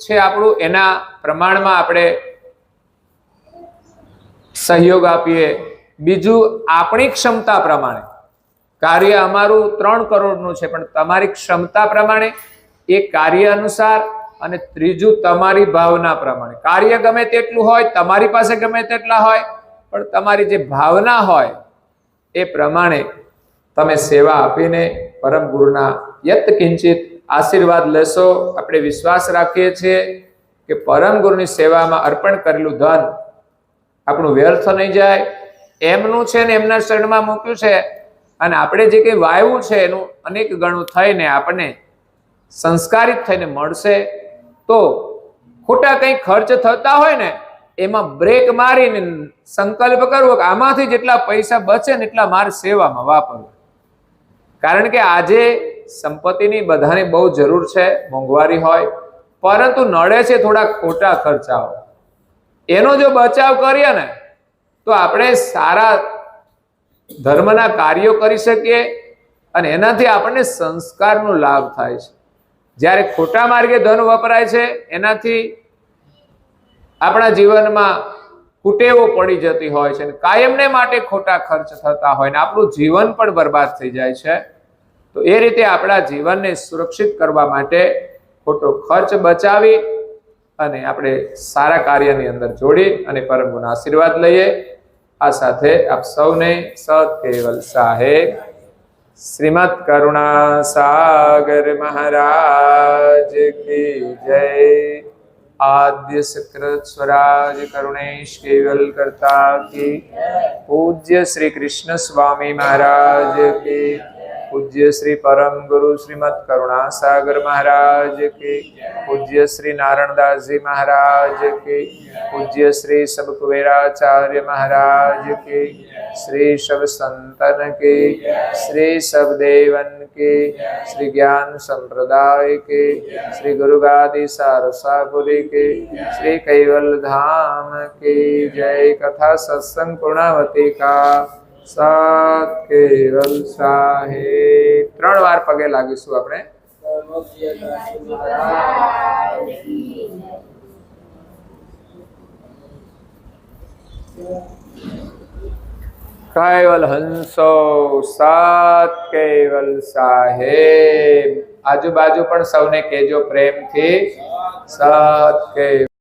છે આપણું એના પ્રમાણમાં આપણે સહયોગ આપીએ. બીજું, આપણી ક્ષમતા પ્રમાણે કાર્ય અમારું 3 કરોડનું છે, પણ તમારી ક્ષમતા પ્રમાણે એ કાર્ય અનુસાર, અને ત્રીજું તમારી ભાવના પ્રમાણે. કાર્ય ગમે તેટલું હોય, તમારી પાસે ગમે તેટલા હોય, પણ તમારી જે ભાવના હોય એ પ્રમાણે તમે સેવા આપીને પરમ ગુરુના યત કિંચિત આશીર્વાદ લેશો. આપણે વિશ્વાસ રાખીએ છીએ કે પરમ ગુરુની સેવામાં અર્પણ કરેલું ધન આપણું વ્યર્થ નહીં જાય. એમનું છે ને એમના શરણમાં મૂક્યું છે, અને આપણે જે કંઈ વાવ્યું છે એનું અનેક ગણું થઈને આપણને સંસ્કારિત થઈને મળશે. તો ખોટા કંઈ ખર્ચ થતા હોય ને એમાં બ્રેક મારીને સંકલ્પ કરવો કે આમાંથી જેટલા પૈસા બચે ને એટલા મારી સેવામાં વાપરવા. કારણ કે આજે સંપત્તિની બધાને બહુ જરૂર છે, મોંઘવારી હોય, પરંતુ નડે છે થોડા ખોટા ખર્ચાઓ. એનો જો બચાવ કરીએ ને તો આપણે સારા ધર્મના કાર્યો કરી શકીએ અને એનાથી આપણને સંસ્કારનો લાભ થાય છે. જ્યારે ખોટા માર્ગે ધન વપરાય છે એનાથી આપણા જીવનમાં કુટેવો પડી જતી હોય છે, કાયમને માટે ખોટા ખર્ચ થતા હોય ને આપણું જીવન પણ બરબાદ થઈ જાય છે. તો એ રીતે આપણા જીવનને સુરક્ષિત કરવા માટે ખોટો ખર્ચ બચાવી અને આપણે સારા કાર્યની અંદર જોડી અને પરમ ગુરુના આશીર્વાદ લઈએ. આ સાથે આપ સૌને સત કેવલ સાહેબ શ્રીમદ કરુણાસાગર મહારાજ કી જય. आद्य सकृत स्वराज करुणेश केवल करता की पूज्य श्री कृष्ण स्वामी महाराज की, पूज्य श्री परम गुरु श्रीमद करुणासागर महाराज की, पूज्य श्री नारायणदास जी महाराज की, पूज्य श्री सब कुबेराचार्य महाराज की, श्री सब संतन की, श्री सब देवन की, श्री ज्ञान संप्रदाय के, श्री गुरुगादि सारसापुरी के, श्री कैवल धाम की जय. कथा सत्संग पूर्णावती का सत केवल साहेब. 3 વાર પગે લાગીશું આપણે. કૈવલ હંસો સત કેવલ સાહેબ. આજુબાજુ પણ સૌને કહેજો પ્રેમથી, સત કેવલ.